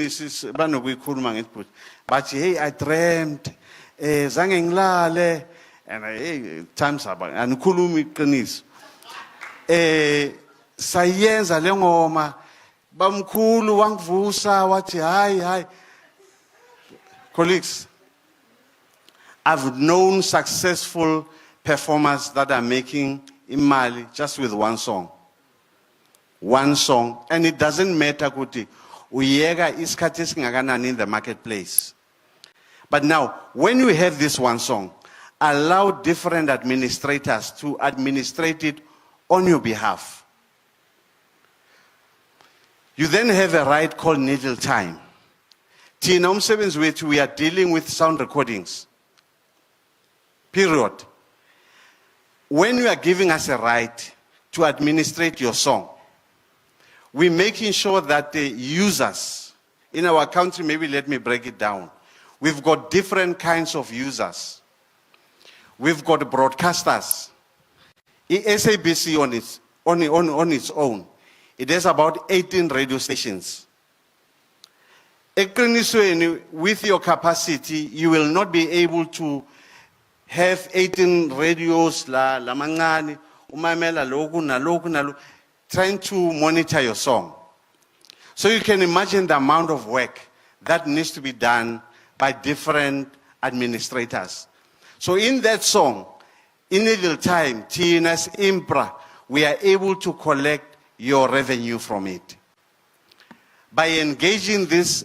banokuyikhuluma ngithi but hey, I dreamt zange ngilale, and hey, times up anikhulumi iqiniso sayenza le ngoma bamkhulu wangivusa wathi hayi. Colleagues, I've known successful performers that are making imali just with one song. One song, and it doesn't matter kuti uyega isikhathi esingakanani in the marketplace. But now, when you have this one song, allow different administrators to administrate it on your behalf. You then have a right called needle time. Tina umsebenzi wethu, we are dealing with sound recordings. Period. When you are giving us a right to administrate your song, we're making sure that the users in our country, maybe let me break it down. We've got different kinds of users. We've got broadcasters. SABC on its own, it has about 18 radio stations. With your capacity, you will not be able to have 18 radios, trying to monitor your song. So you can imagine the amount of work that needs to be done by different administrators. So in that song, in a little time, TNS Impra, we are able to collect your revenue from it. By engaging these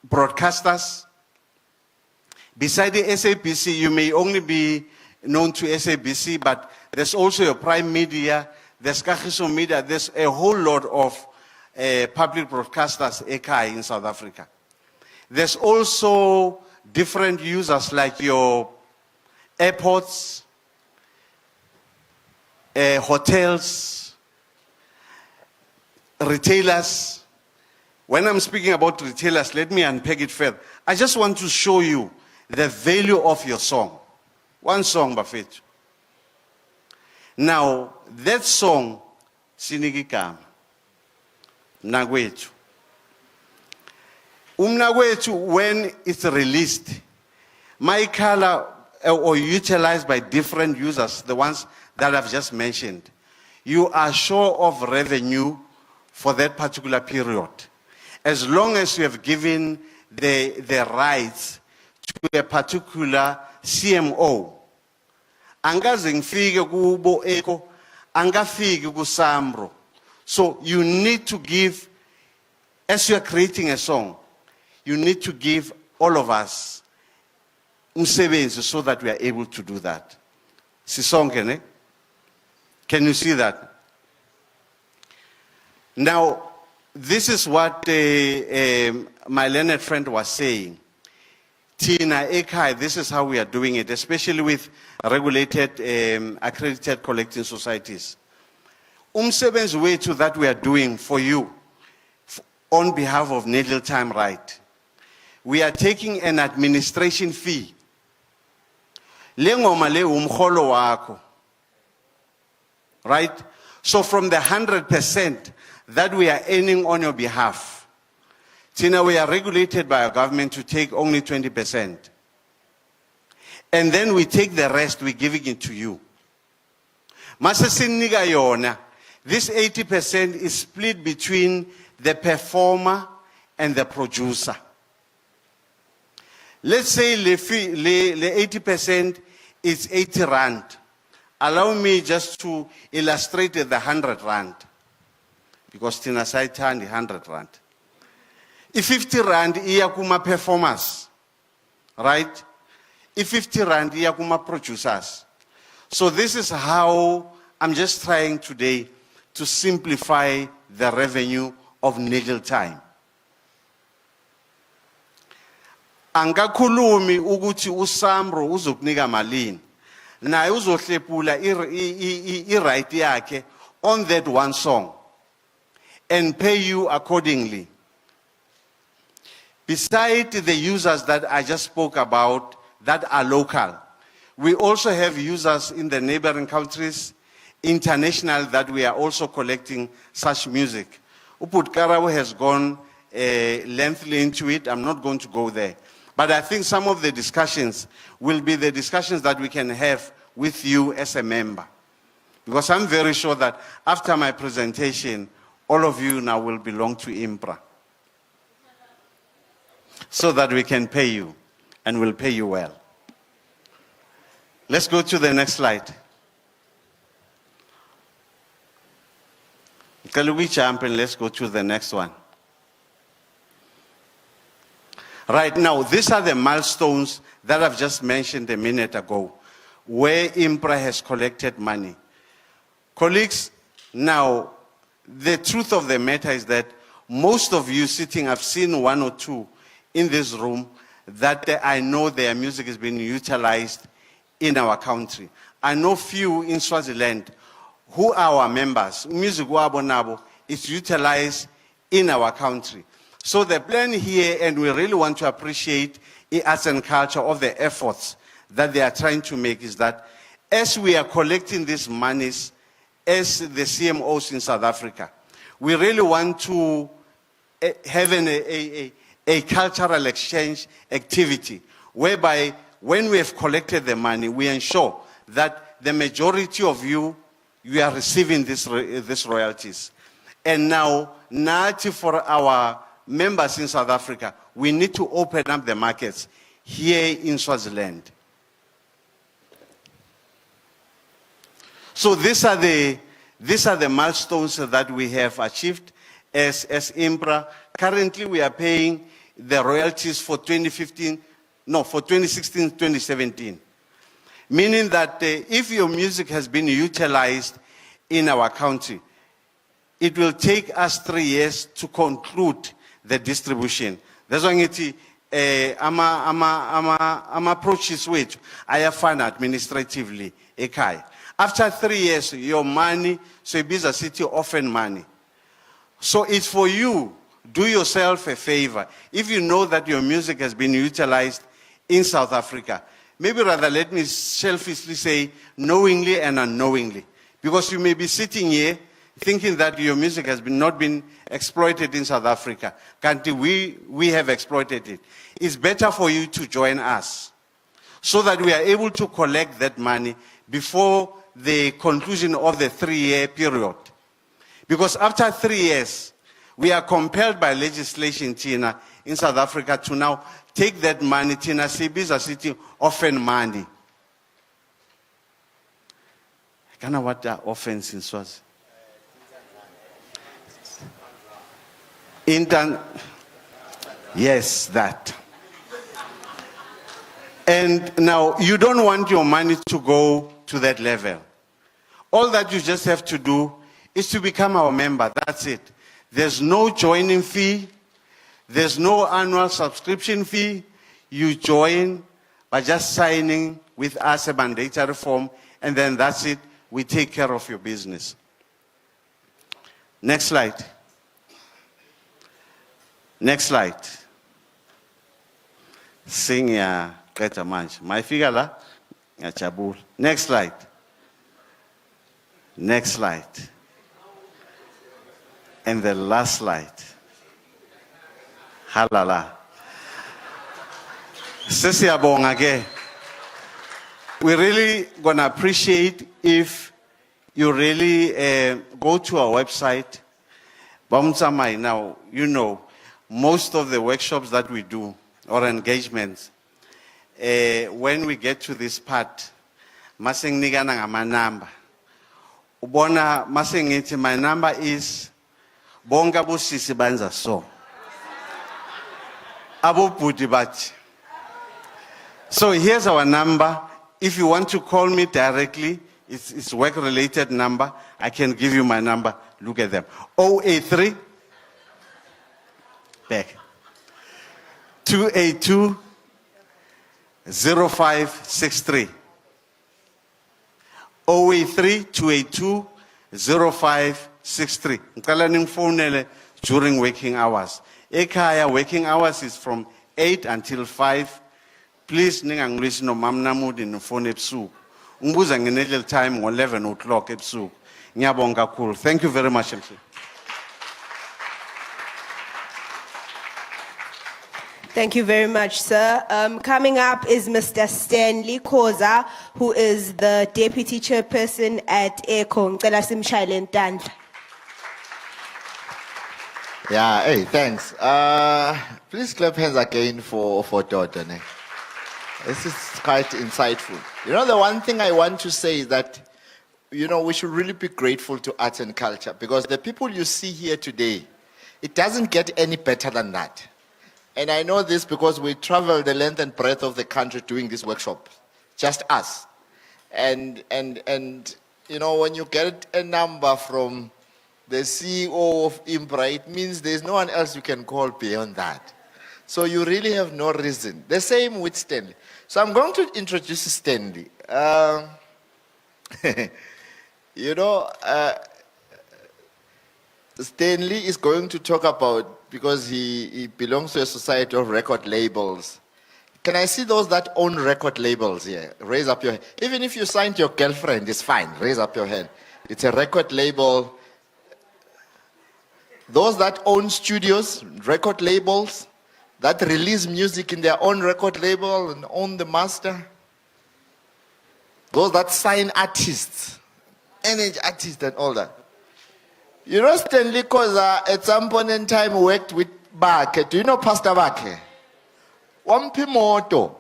broadcasters, beside the SABC, you may only be known to SABC, but there's also your prime media, there's Kagiso Media, there's a whole lot of public broadcasters in South Africa. There's also different users like your airports, hotels, retailers. When I'm speaking about retailers, let me unpack it further. I just want to show you the value of your song. One song, Bafetu. Now, that song, Sinigikam, Mnagwetu. Umnagwetu, when it's released, my color or utilized by different users, the ones that I've just mentioned, you are sure of revenue for that particular period. As long as you have given the rights to a particular CMO. Angaze ngifike kubo Echo, angafiki ku SAMBRO. So you need to give, as you are creating a song, you need to give all of us umsebenzi so that we are able to do that. Sisonke, ne? Can you see that? Now, this is what my learned friend was saying. Tina Ekai, this is how we are doing it, especially with regulated, accredited collecting societies. Umsebenzi wethu that we are doing for you, on behalf of Natal Time Right, we are taking an administration fee. Lengoma le umkholo wako. Right? So from the 100% that we are earning on your behalf, Tina, we are regulated by our government to take only 20%. And then we take the rest, we're giving it to you. Masasiniga yona, this 80% is split between the performer and the producer. Let's say the 80% is 80 rand. Allow me just to illustrate the 100 rand. Because Tina Saitan, the 100 rand. If 50 rand iya kuma performers, right? If 50 rand iya kuma producers. So this is how I'm just trying today to simplify the revenue of Natal Time. Angakhulumi ukuthi uSAMBRO uzokunika malini. Naye uzohlepula i-right yakhe on that one song and pay you accordingly. Besides the users that I just spoke about that are local, we also have users in the neighboring countries, international, that we are also collecting such music. Uput has gone lengthily into it. I'm not going to go there. But I think some of the discussions will be the discussions that we can have with you as a member. Because I'm very sure that after my presentation, all of you now will belong to IMPRA. So that we can pay you, and will pay you well. Let's go to the next slide. Kalubi champion, let's go to the next one. Right now, these are the milestones that I've just mentioned a minute ago, where IMPRA has collected money. Colleagues, now, the truth of the matter is that most of you sitting, I've seen one or two in this room, that I know their music is being utilized in our country. I know few in Swaziland who are our members. Music wabo nabo is utilized in our country. So the plan here, and we really want to appreciate the arts and culture of the efforts that they are trying to make, is that as we are collecting these monies as the CMOs in South Africa, we really want to have a cultural exchange activity, whereby when we have collected the money, we ensure that the majority of you are receiving these royalties. And now, for our members in South Africa, we need to open up the markets here in Swaziland. So these are the milestones that we have achieved as IMPRA. Currently, we are paying the royalties for 2016-2017. Meaning that if your music has been utilized in our country, it will take us 3 years to conclude the distribution. That's why I'm approaches which I have found administratively. After 3 years, your money, so it is a city often money. So it's for you, do yourself a favor. If you know that your music has been utilized in South Africa, maybe rather let me selfishly say knowingly and unknowingly. Because you may be sitting here thinking that your music has not been exploited in South Africa. We have exploited it. It's better for you to join us so that we are able to collect that money before the conclusion of the 3-year period. Because after 3 years, we are compelled by legislation, Tina, in South Africa to now take that money, Tina, Sibiza City, often money. I don't know what the offense was. Yes, that. And now, you don't want your money to go to that level. All that you just have to do is to become our member. That's it. There's no joining fee. There's no annual subscription fee. You join by just signing with us a mandatory form, and then that's it. We take care of your business. Next slide. Next slide. Sing ya keta manch. My figure la ya chabul. Next slide. Next slide. And the last slide. Halala. Sisi abongage. We're really gonna appreciate if you really go to our website. Bamsamai. Now, you know, most of the workshops that we do or engagements, when we get to this part, masing niga na ngama number. Ubona masing iti my number is bonga busisi banza so. Abu Putibach. So here's our number. If you want to call me directly, it's work-related number. I can give you my number. Look at them. 083 back 282 0563. 083 282 0563. Ngicela ningfonele during working hours. Ekhaya working hours is from 8 until 5. Please ninganglisi no mamnamudi no phone ebusuku. Ungibuza ngenele time ngo11 o'clock ebusuku. Ngiyabonga kakhulu. Thank you very much, MC. Thank you very much, sir. Coming up is Mr. Stanley Koza, who is the Deputy Chairperson at ECO. Ngicela simshayele intandla. Yeah, hey, thanks. Please clap hands again for Dodo. This is quite insightful. You know, the one thing I want to say is that, you know, we should really be grateful to arts and culture, because the people you see here today, it doesn't get any better than that. And I know this because we travel the length and breadth of the country doing this workshop, just us. And you know, when you get a number from the CEO of IMPRA, it means there's no one else you can call beyond that. So you really have no reason. The same with Stanley. So I'm going to introduce Stanley. You know, Stanley is going to talk about, because he belongs to a society of record labels. Can I see those that own record labels here? Raise up your hand. Even if you signed your girlfriend, it's fine. Raise up your hand. It's a record label. Those that own studios, record labels, that release music in their own record label and own the master. Those that sign artists, manage artists and all that. You know, Stanley Koza at some point in time worked with Bake. Do you know Pastor Bake? Wampi moto.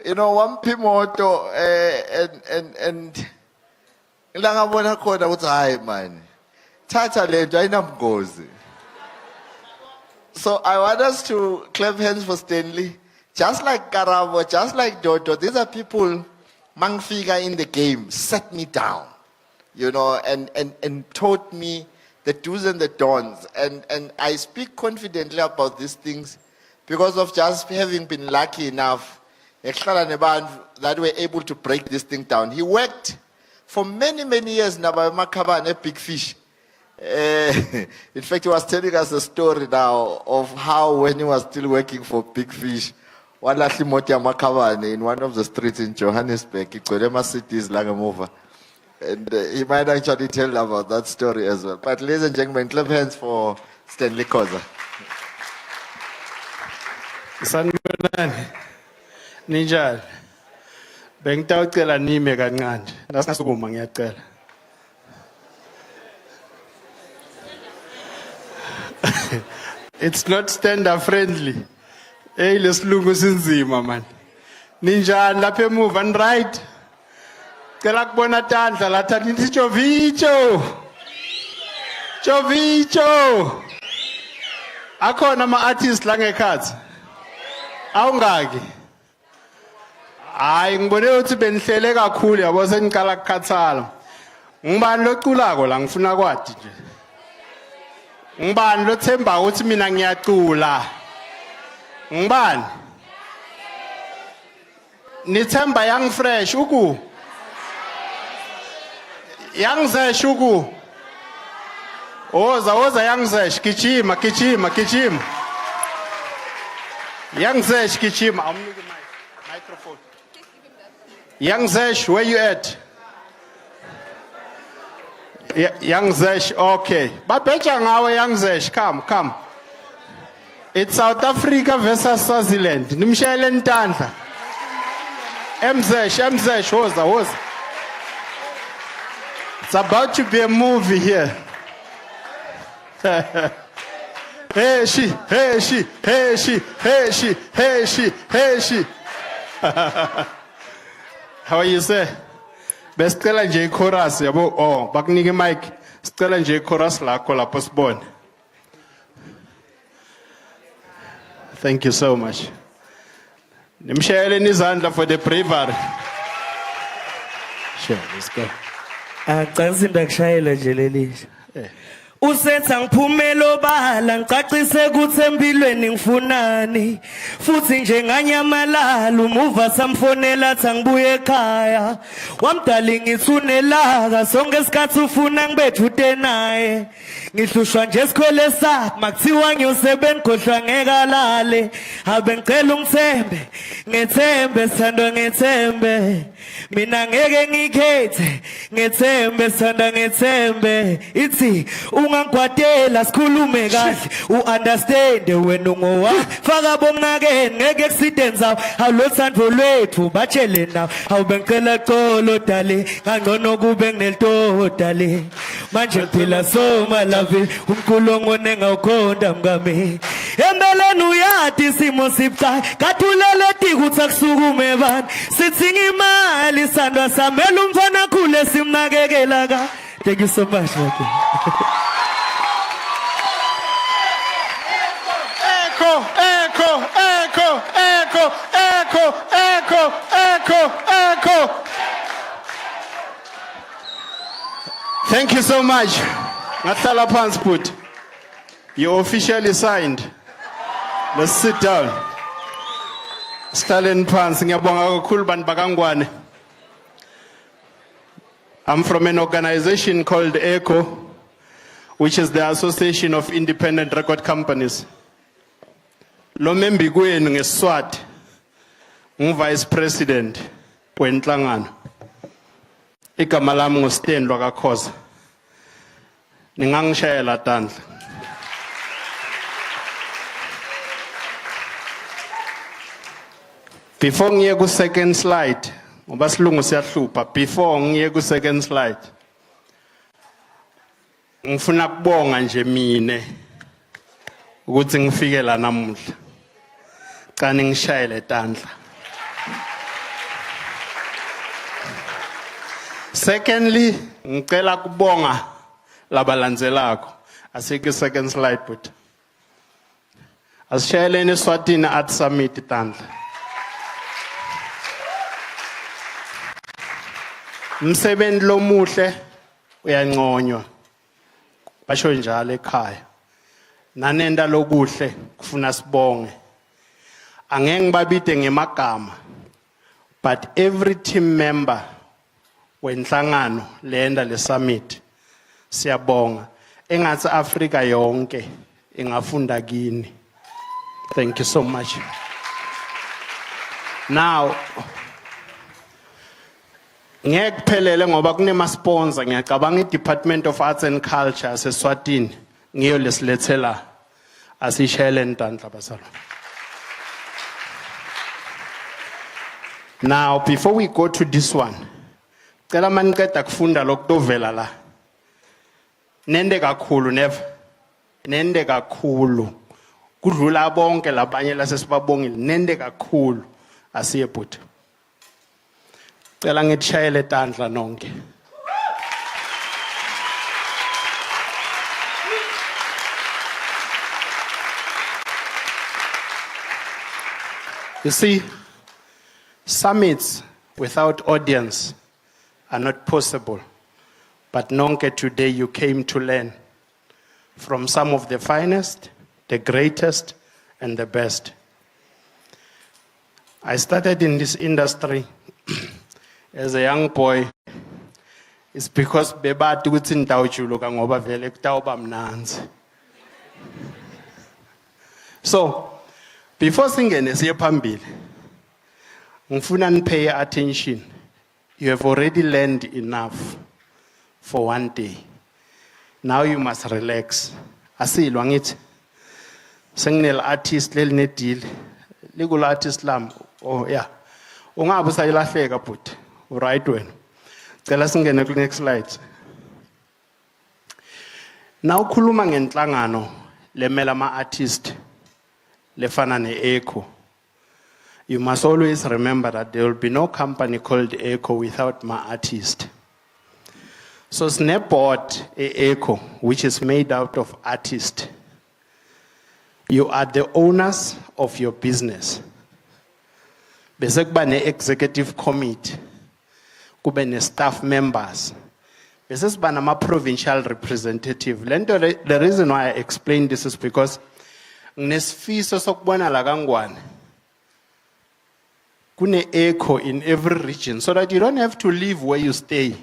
You know, Wampi moto, and ilangabona khona ukuthi hayi man. Thatha lento ayinamgozi. So I want us to clap hands for Stanley. Just like Karabo, just like Dodo, these are people, mangfika in the game, set me down, you know, and taught me the do's and the don'ts. And I speak confidently about these things because of just having been lucky enough that we're able to break this thing down. He worked for many, many years now by Makabane, Big Fish. In fact, he was telling us a story now of how when he was still working for Big Fish, in one of the streets in Johannesburg, cities Langamova. And he might actually tell about that story as well. But ladies and gentlemen, clap hands for Stanley Koza. Sanibonani. Ninjani? Bengitawucela nime kancane. Nasukuma ngiyacela. It's not stand-up friendly. Hey, lesilungu sinzima man. Ninjani lapha emuva and right? Cela kubona tandla latha nithi Jovicho. Jovicho. Akhona ama-artist la ngekhathi. Awungaki. Hayi ngibone ukuthi benihlele kakhulu yabo seniqala ukukhathala. Ngibani loculako la ngifuna kwathi nje. Ngibani lothemba ukuthi mina ngiyacula. Ngibani? Nithemba young fresh uku. Young zesh uku. Oza young zesh kichima. Young zesh kichima. I'm looking my microphone. Young zesh, where you at? Young zesh, okay. Babecha ngawe young zesh, come. It's South Africa versus Swaziland. Nimshayele ntandla. Mzesh, woza. It's about to be a movie here. Hey she. How are you, sir? Besicela nje chorus yabo. Oh, bakunike mic. Sicela nje chorus lakho lapho sibone. Thank you so much. Nimshayele nizandla for the bravery. Sure, let's go. Acangisa ndakushayela nje lelisha. Usetha ngiphumela obala ngicacise ukuthi empilweni ngifunani futhi nje nganyamalala umuva samfonela athi ngibuye ekhaya wamdali ngithunelaka sonke isikhathi ufuna ngibethute naye ngihlushwa nje sikhwele sakhe makuthiwa ngiyosebenza khohlwa ngekalale habe ngicela ungithembe ngethembe sithandwa ngethembe mina ngeke ngikhethe ngethembe sithandwa ngethembe ithi ungangkwatela sikhulume kahle u-understand wena ungowami faka bomnakeni ngeke kusidenzawo awulothando lwethu batshele nawo awubengicela xolo dale ngangcono kube nginelitoda le manje ngiphila somalavi umkhulongo nengawukhonda mngami embeleni uyati isimo sibucayi kathulele tiku uthi akusukume bani sithi ngimali sandwa samela umfana khule simnakekela ka. Thank you so much, Michael. Echo. Thank you so much. Ngathala phansi put. You're officially signed. Let's sit down. Stalin phansi ngiyabonga kakhulu bantu bakangwane. I'm from an organization called ECHO, which is the Association of Independent Record Companies. Lo membi kwenu ngeSiswati ngu-Vice President wenhlangano. Igama lami nguStan Lwakakhoza. Ningangishayela tandla. Before ngiye ku second slide, ngoba silungu siyahlupha, before ngiye ku second slide, ngifuna kubonga nje mine ukuthi ngifike la namuhla. Cha ningishayele tandla. Secondly, ngicela kubonga labalandzelako. Asike second slide but. Asishayeleni eSwatini Art Summit tandla. Umsebenzi lomuhle uyanconywa. Basho njalo ekhaya. Nanenda lokuhle kufuna sibonge. Angeke ngibabide ngemagama, but every team member wenhlangano lenda le summit siyabonga. Engathi Africa yonke ingafunda kini. Thank you so much. Now ngeke kuphelele ngoba kunema sponsor ngiyacabanga iDepartment of Arts and Culture seSwatini ngiyo lesilethela asishayele ntandla basalo. Now before we go to this one, cela maniqeda kufunda lokutovela la. Nende kakhulu never. Nende kakhulu. Kudlula bonke labanye lasesibabongile. Nende kakhulu asiye bhuti. Cela ngitshayele tandla nonke. You see, summits without audience are not possible. But nonke today you came to learn from some of the finest, the greatest, and the best. I started in this industry as a young boy. It's because bebathi ukuthi nitawujuluka ngoba vele kutawuba mnanzi. So, before singene siye phambili, ngifuna nipay attention. You have already learned enough for one day. Now you must relax. Asilwa ngithi senginel artist leline deal. Legal artist lam. Oh yeah. Ungabe usayilahleka but right wena. Cela singene ku next slide. Now khuluma ngenhlangano lemela ama artist lefana ne-Echo. You must always remember that there will be no company called Echo without my artist. So Snapboard Echo, which is made out of artists. You are the owners of your business. Bese kuba ne-executive committee, kube ne-staff members. Bese siba nama-provincial representative. The reason why I explain this is because nesifiso sokubona la kangwane kune echo in every region so that you don't have to leave where you stay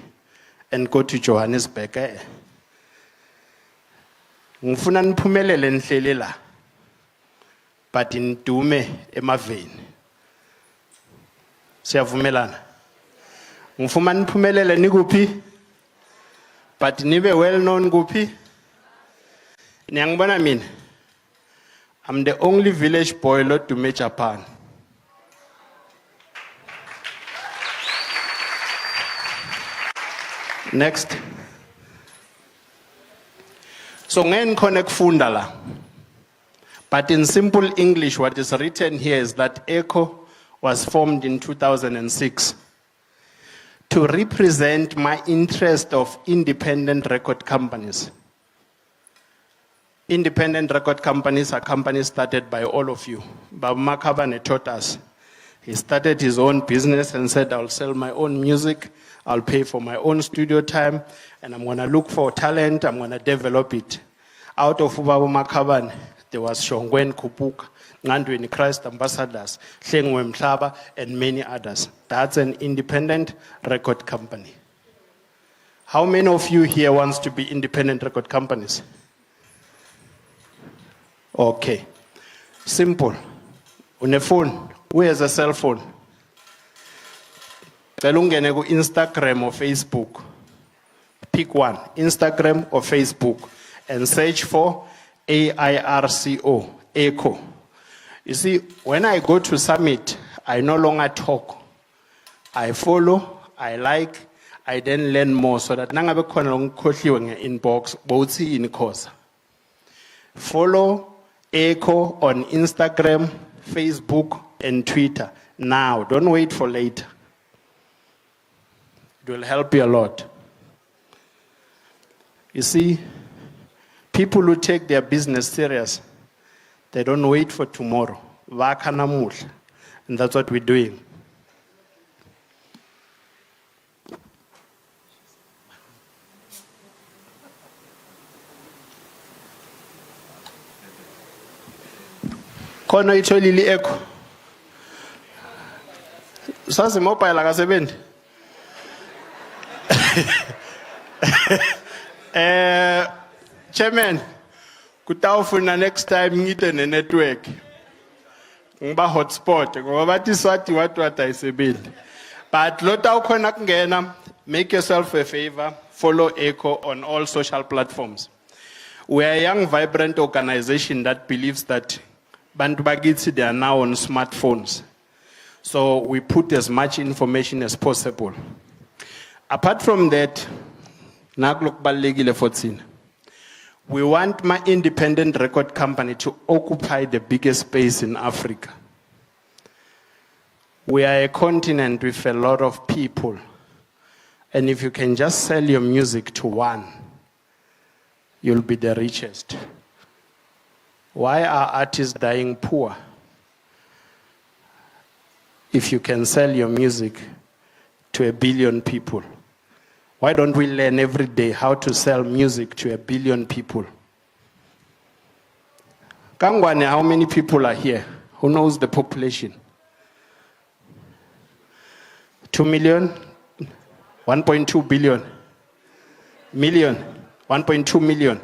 and go to Johannesburg. Ngifuna niphumelele nihlele la but nidume emaveni. Siyavumelana. Ngifuna niphumelele nikuphi but nibe well known kuphi. Niyangibona mina? I'm the only village boy lot to make Japan. Next. So ngene khona kufunda la. But in simple English, what is written here is that ECHO was formed in 2006 to represent my interest of independent record companies. Independent record companies are companies started by all of you. Babu Makhabane taught us. He started his own business and said, I'll sell my own music, I'll pay for my own studio time, and I'm going to look for talent, I'm going to develop it. Out of Babu Makhabane, there was Shongwen Kupuka, Ngandweni Christ Ambassadors, Hlengwe Mhlaba, and many others. That's an independent record company. How many of you here wants to be independent record companies? Okay. Simple. On a phone, who has a cell phone? Pelungene go Instagram or Facebook. Pick one, Instagram or Facebook, and search for AIRCO, ECHO. You see, when I go to summit, I no longer talk. I follow, I like, I then learn more so that nangabe khona ngikhohliwe nge-inbox bowuthi yini khosa. Follow Echo on Instagram, Facebook, and Twitter now. Don't wait for later. It will help you a lot. You see, people who take their business serious, they don't wait for tomorrow. Vakha namuhla. And that's what we're doing. Khona itholile Echo. Sazi mobile akasebenzi. Chairman, kutawufuna next time ngite ne network. Ngiba hotspot ngoba bathi swati watu ayisebenzi. But lota ukhona kungena, make yourself a favor, follow Echo on all social platforms. We are a young, vibrant organization that believes that Bantu Bagitsi, they are now on smartphones. So we put as much information as possible. Apart from that, we want my independent record company to occupy the biggest space in Africa. We are a continent with a lot of people. And if you can just sell your music to one, you'll be the richest. Why are artists dying poor? If you can sell your music to 1 billion people, why don't we learn every day how to sell music to 1 billion people? Kangwane, how many people are here? Who knows the population? 2 million? 1.2 billion? Million? 1.2 million?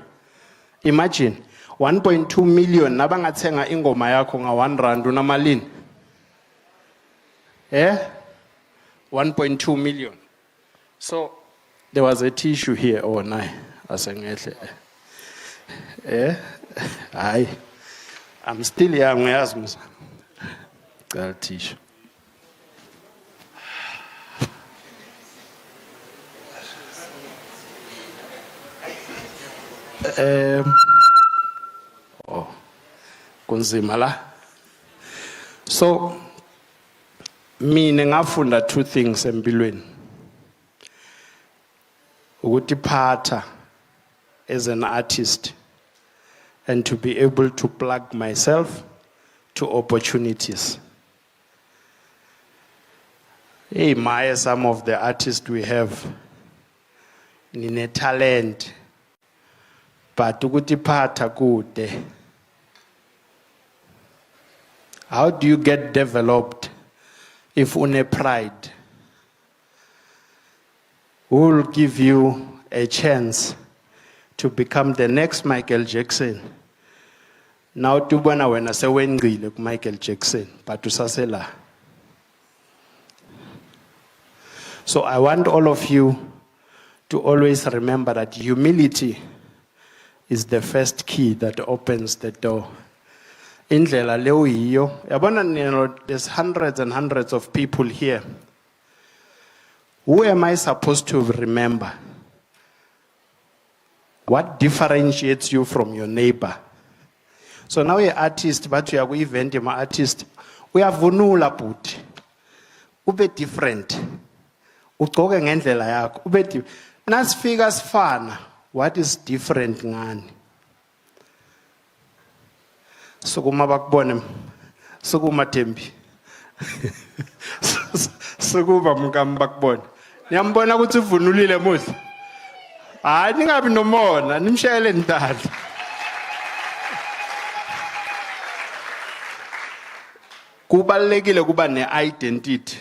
Imagine, 1.2 million, nabangathenga ingoma yakho nga 1 rand unamalini? 1.2 million. So, there was a tissue here, oh no, I'm still young, Erasmus. Got tissue. Kunzima la. So, mina ngafunda 2 things empilweni. Ukutiphatha as an artist and to be able to plug myself to opportunities. Hey, Maya, some of the artists we have nine talent, but ukutiphatha kude. How do you get developed if une pride? Who will give you a chance to become the next Michael Jackson? Now tubona wena sewengile ku Michael Jackson, but usasela. So I want all of you to always remember that humility is the first key that opens the door. Indlela leo hiyo, yabona there's hundreds and hundreds of people here. Who am I supposed to remember? What differentiates you from your neighbor? So now you're artist, but you are event, you're artist. We are vunula put. Ube different. Utoke ngendlela yakho. Ube different. Nas figures fana. What is different ngani? Sukuma bakbone. Sukuma tembi. Sukuma mkambakbone. Niyambona ukuthi uvunulile muhle. Hayi ningabi nomona, nimshayele ndala. Kubalekile kuba ne-identity.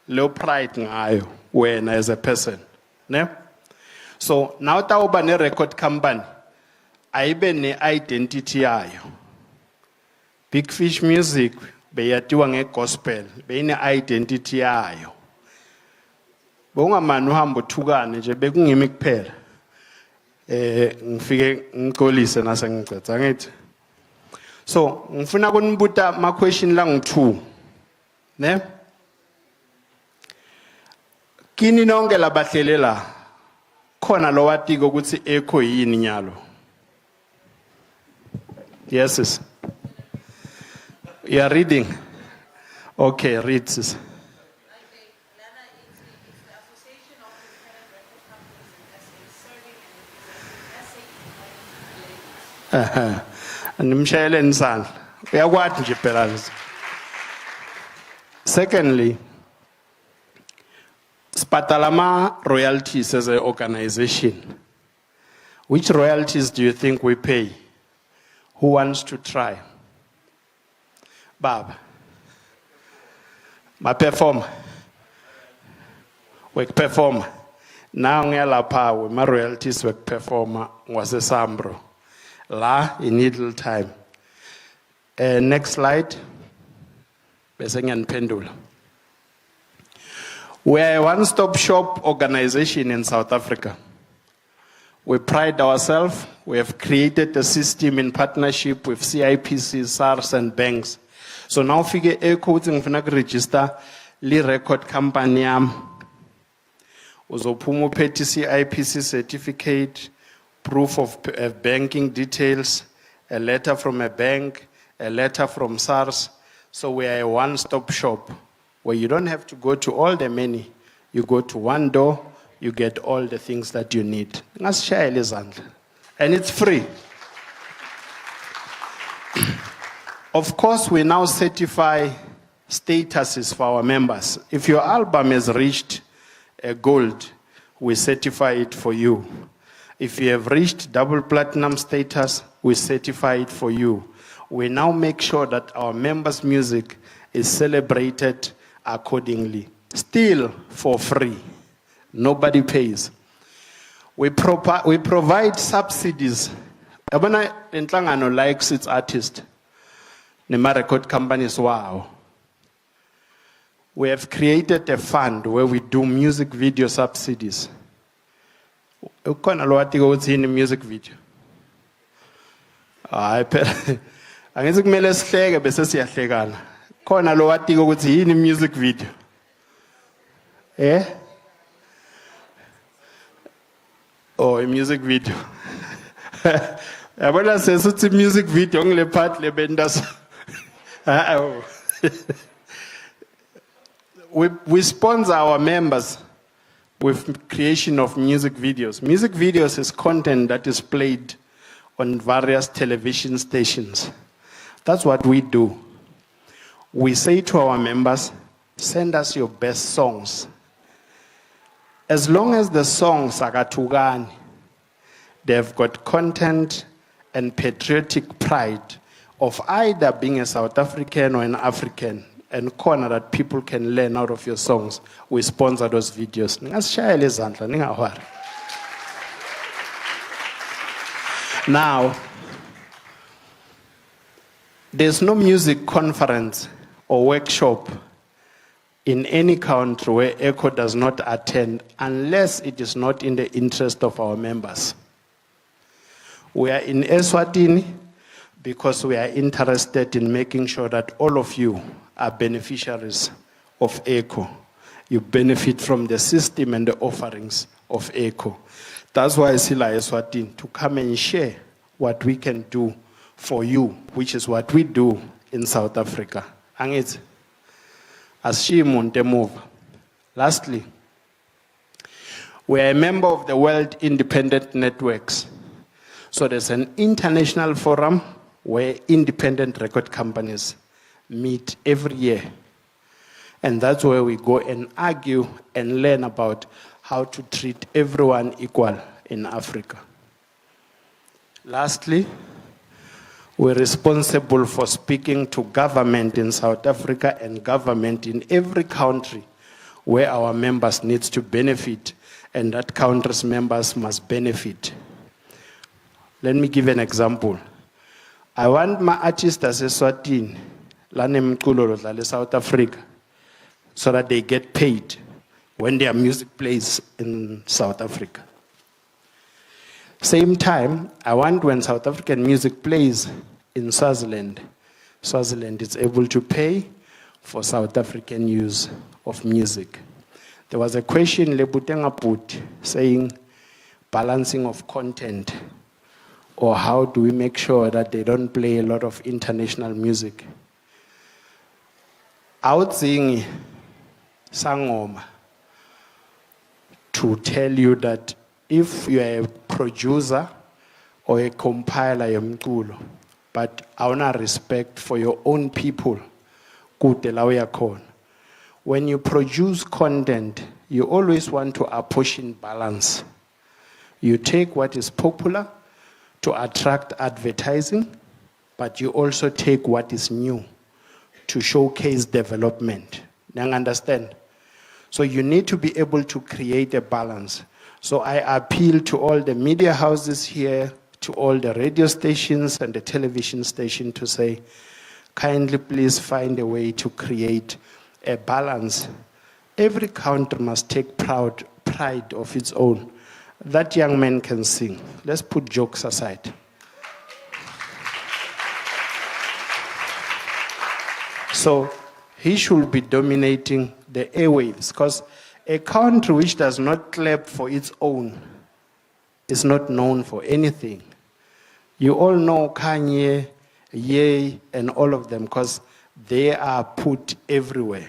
Leyo pride ngayo wena as a person, ne? So now tawuba ne-record company, ayibe ne-identity yayo. Big Fish Music beyatiwa nge-gospel, beyine-identity yayo. Bongamani uhambo thukane nje bekungimi kuphela. Ngifike ngikolise nase ngicetha ngithi. So, ngifuna kunibuta ma question lang 2. Ne? Kini nonke labahlele la. Khona lo watiko ukuthi echo yini nyalo. Yes, sis. You are reading? Okay, read, sis. Nimshayele nisandla. Uyakwathi nje phela. Secondly, Spatalama royalties as an organization. Which royalties do you think we pay? Who wants to try? Baba. My perform. We perform. Now ngiyalapha we my royalties we perform was a SAMBRO. La in little time. Next slide. Bese ngiyaniphendula. We are a one-stop shop organization in South Africa. We pride ourselves. We have created a system in partnership with CIPC, SARS, and banks. So now figure echo ngifuna register li record company yam. Uzophuma uphethe CIPC certificate, proof of banking details, a letter from a bank, a letter from SARS. So we are a one-stop shop where you don't have to go to all the many. You go to one door, you get all the things that you need. And it's free. Of course, we now certify statuses for our members. If your album has reached a gold, we certify it for you. If you have reached double platinum status, we certify it for you. We now make sure that our members' music is celebrated accordingly. Still for free. Nobody pays. We provide subsidies. Abana inhlangano likes its artist. Nema record companies, wow. We have created a fund where we do music video subsidies. Ukhona lo wathi ukuthi music video. Hayi phela. Angithi kumele sihleke bese siyahlekana. Khona lo wathi ukuthi yini music video. Oh, a music video. Yabona sesithi music video ngile part le bendas. We sponsor our members with creation of music videos. Music videos is content that is played on various television stations. That's what we do. We say to our members, send us your best songs. As long as the songs are Gatugani, they've got content and patriotic pride of either being a South African or an African, and corner that people can learn out of your songs. We sponsor those videos. Now, there's no music conference or workshop in any country where ECHO does not attend unless it is not in the interest of our members. We are in Eswatini because we are interested in making sure that all of you are beneficiaries of ECHO. You benefit from the system and the offerings of ECHO. That's why Sila Eswatini, to come and share what we can do for you, which is what we do in South Africa. Angit. Lastly, we are a member of the World Independent Networks. So there's an international forum where independent record companies meet every year. And that's where we go and argue and learn about how to treat everyone equal in Africa. Lastly, we're responsible for speaking to government in South Africa and government in every country where our members need to benefit and that country's members must benefit. Let me give an example. I want my artists as Eswatini, South Africa, so that they get paid when their music plays in South Africa. Same time, I want when South African music plays in Swaziland, Swaziland is able to pay for South African use of music. There was a question Lebutenga put saying balancing of content, or how do we make sure that they don't play a lot of international music. I would sing Sangoma to tell you that if you are a producer or a compiler yomculo, but awuna respect for your own people, kude la uya khona. When you produce content, you always want to apportion balance. You take what is popular to attract advertising, but you also take what is new to showcase development. You understand? So you need to be able to create a balance. So I appeal to all the media houses here, to all the radio stations and the television station to say, kindly please find a way to create a balance. Every country must take pride of its own. That young man can sing. Let's put jokes aside. So he should be dominating the airwaves, because a country which does not clap for its own is not known for anything. You all know Kanye, Ye, and all of them, because they are put everywhere.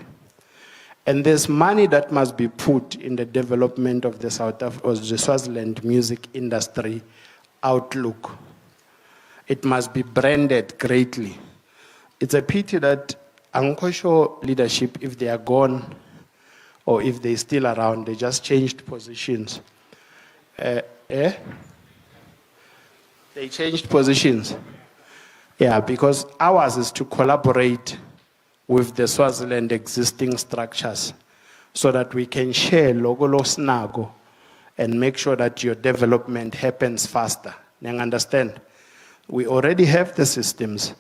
And there's money that must be put in the development of the Swaziland music industry outlook. It must be branded greatly. It's a pity that Ankosho leadership, if they are gone or if they're still around, they just changed positions. They changed positions. Yeah, because ours is to collaborate with the Swaziland existing structures so that we can share logolo snago and make sure that your development happens faster. You understand? We already have the systems.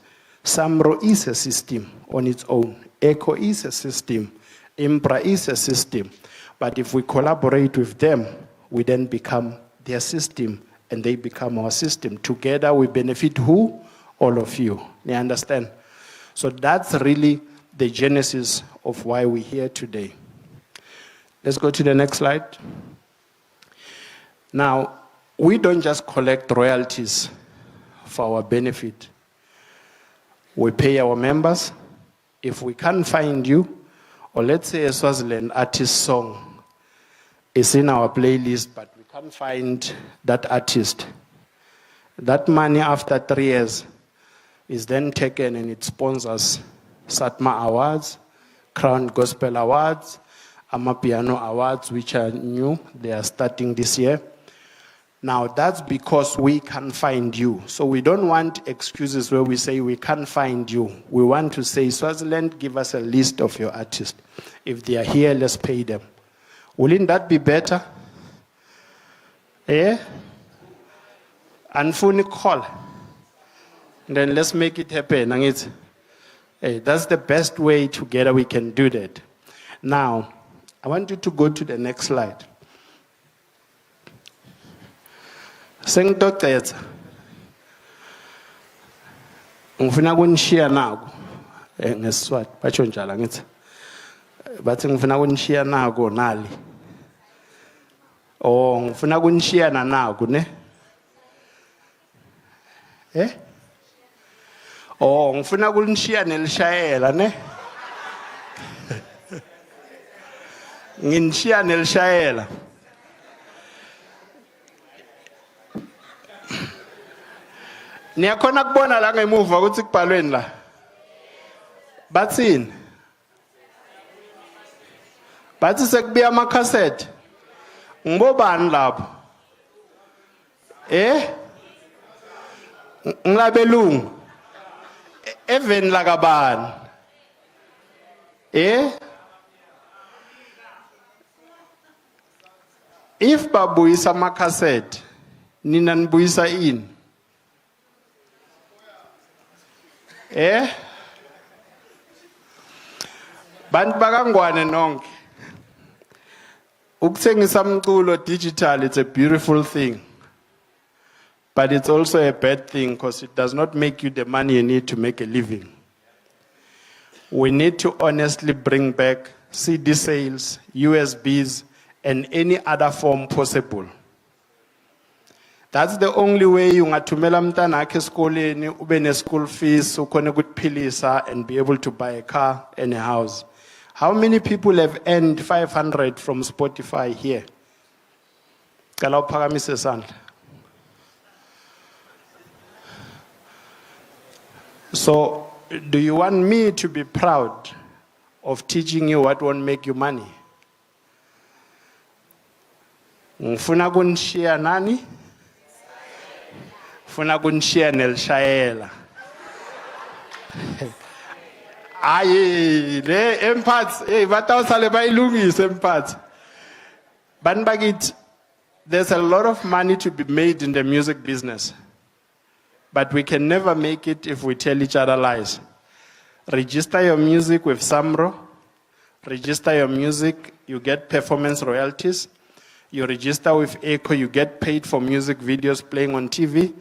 SAMBRO is a system on its own. ECHO is a system. IMPRA is a system. But if we collaborate with them, we then become their system and they become our system. Together we benefit who? All of you. You understand? So that's really the genesis of why we're here today. Let's go to the next slide. Now, we don't just collect royalties for our benefit. We pay our members. If we can't find you, or let's say a Swaziland artist song is in our playlist, but we can't find that artist, that money after 3 years is then taken and it sponsors Satma Awards, Crown Gospel Awards, Amapiano Awards, which are new. They are starting this year. Now, that's because we can't find you. So we don't want excuses where we say we can't find you. We want to say, Swaziland, give us a list of your artists. If they are here, let's pay them. Wouldn't that be better? Eh? And phone call. Then let's make it happen. And it's, that's the best way together we can do that. Now, I want you to go to the next slide. Sengitothetsa. Ngifuna kunishiya nako. NgeSiswati batsho njalo ngithi. Bathi ngifuna kunishiya nako nali. Oh, ngifuna kunishiya nako ne? Oh, ngifuna kunishiya nelishayela ne? Nginishiya nelishayela. Niyakhona kubona la ngemuva ukuthi kubhalweni la. Bathini? Bathi sekubiya amacassette. Ngibobani lapho? Ngilabelungu. Even la kabani. If babuyisa amacassette, nina nibuyisa ini? Bantu bakangwane nonke. Ukuthengisa umculo digital, it's a beautiful thing. But it's also a bad thing because it does not make you the money you need to make a living. We need to honestly bring back CD sales, USBs, and any other form possible. That's the only way you ngathumela mntana akhe esikoleni ube ne school fees ukhona ukuphilisa and be able to buy a car and a house. How many people have earned 500 from Spotify here? Cala uphakamise isandla. So, do you want me to be proud of teaching you what won't make you money? Ngifuna kunishia nani? Ngifuna kunishia nelshayela. Aye, le empaths, batawusale bayilungise empaths. Banbagit, there's a lot of money to be made in the music business. But we can never make it if we tell each other lies. Register your music with SAMBRO. Register your music, you get performance royalties. You register with ECHO, you get paid for music videos playing on TV.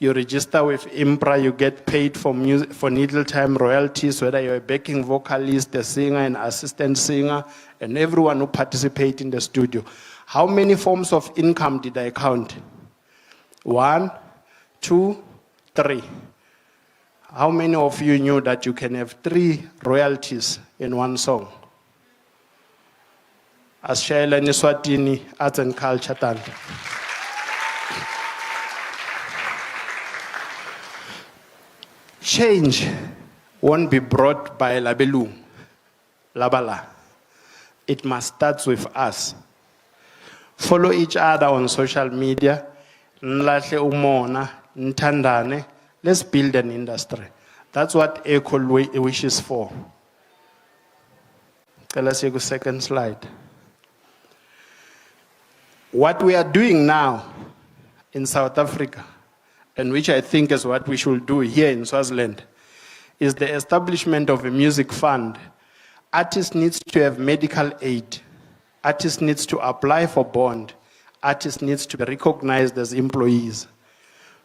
You register with IMPRA, you get paid for needle time royalties, whether you're a backing vocalist, a singer, an assistant singer, and everyone who participates in the studio. How many forms of income did I count? 1, 2, 3. How many of you knew that you can have 3 royalties in one song? As Shaila Niswatini, Arts and Culture Tan. Change won't be brought by Labelu, Labala. It must start with us. Follow each other on social media. Nlahle umona, ntandane. Let's build an industry. That's what ECHO wishes for. Let's go second slide. What we are doing now in South Africa, and which I think is what we should do here in Swaziland, is the establishment of a music fund. Artists need to have medical aid. Artists need to apply for bond. Artists need to be recognized as employees.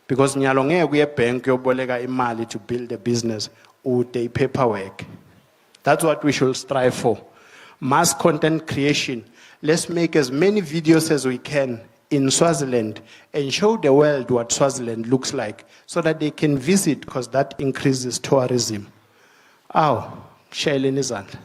Because nyalonge we bank yobolega imali to build a business or they paperwork. That's what we should strive for. Mass content creation. Let's make as many videos as we can in Swaziland and show the world what Swaziland looks like so that they can visit, because that increases tourism. Aw, Shailene Izandla.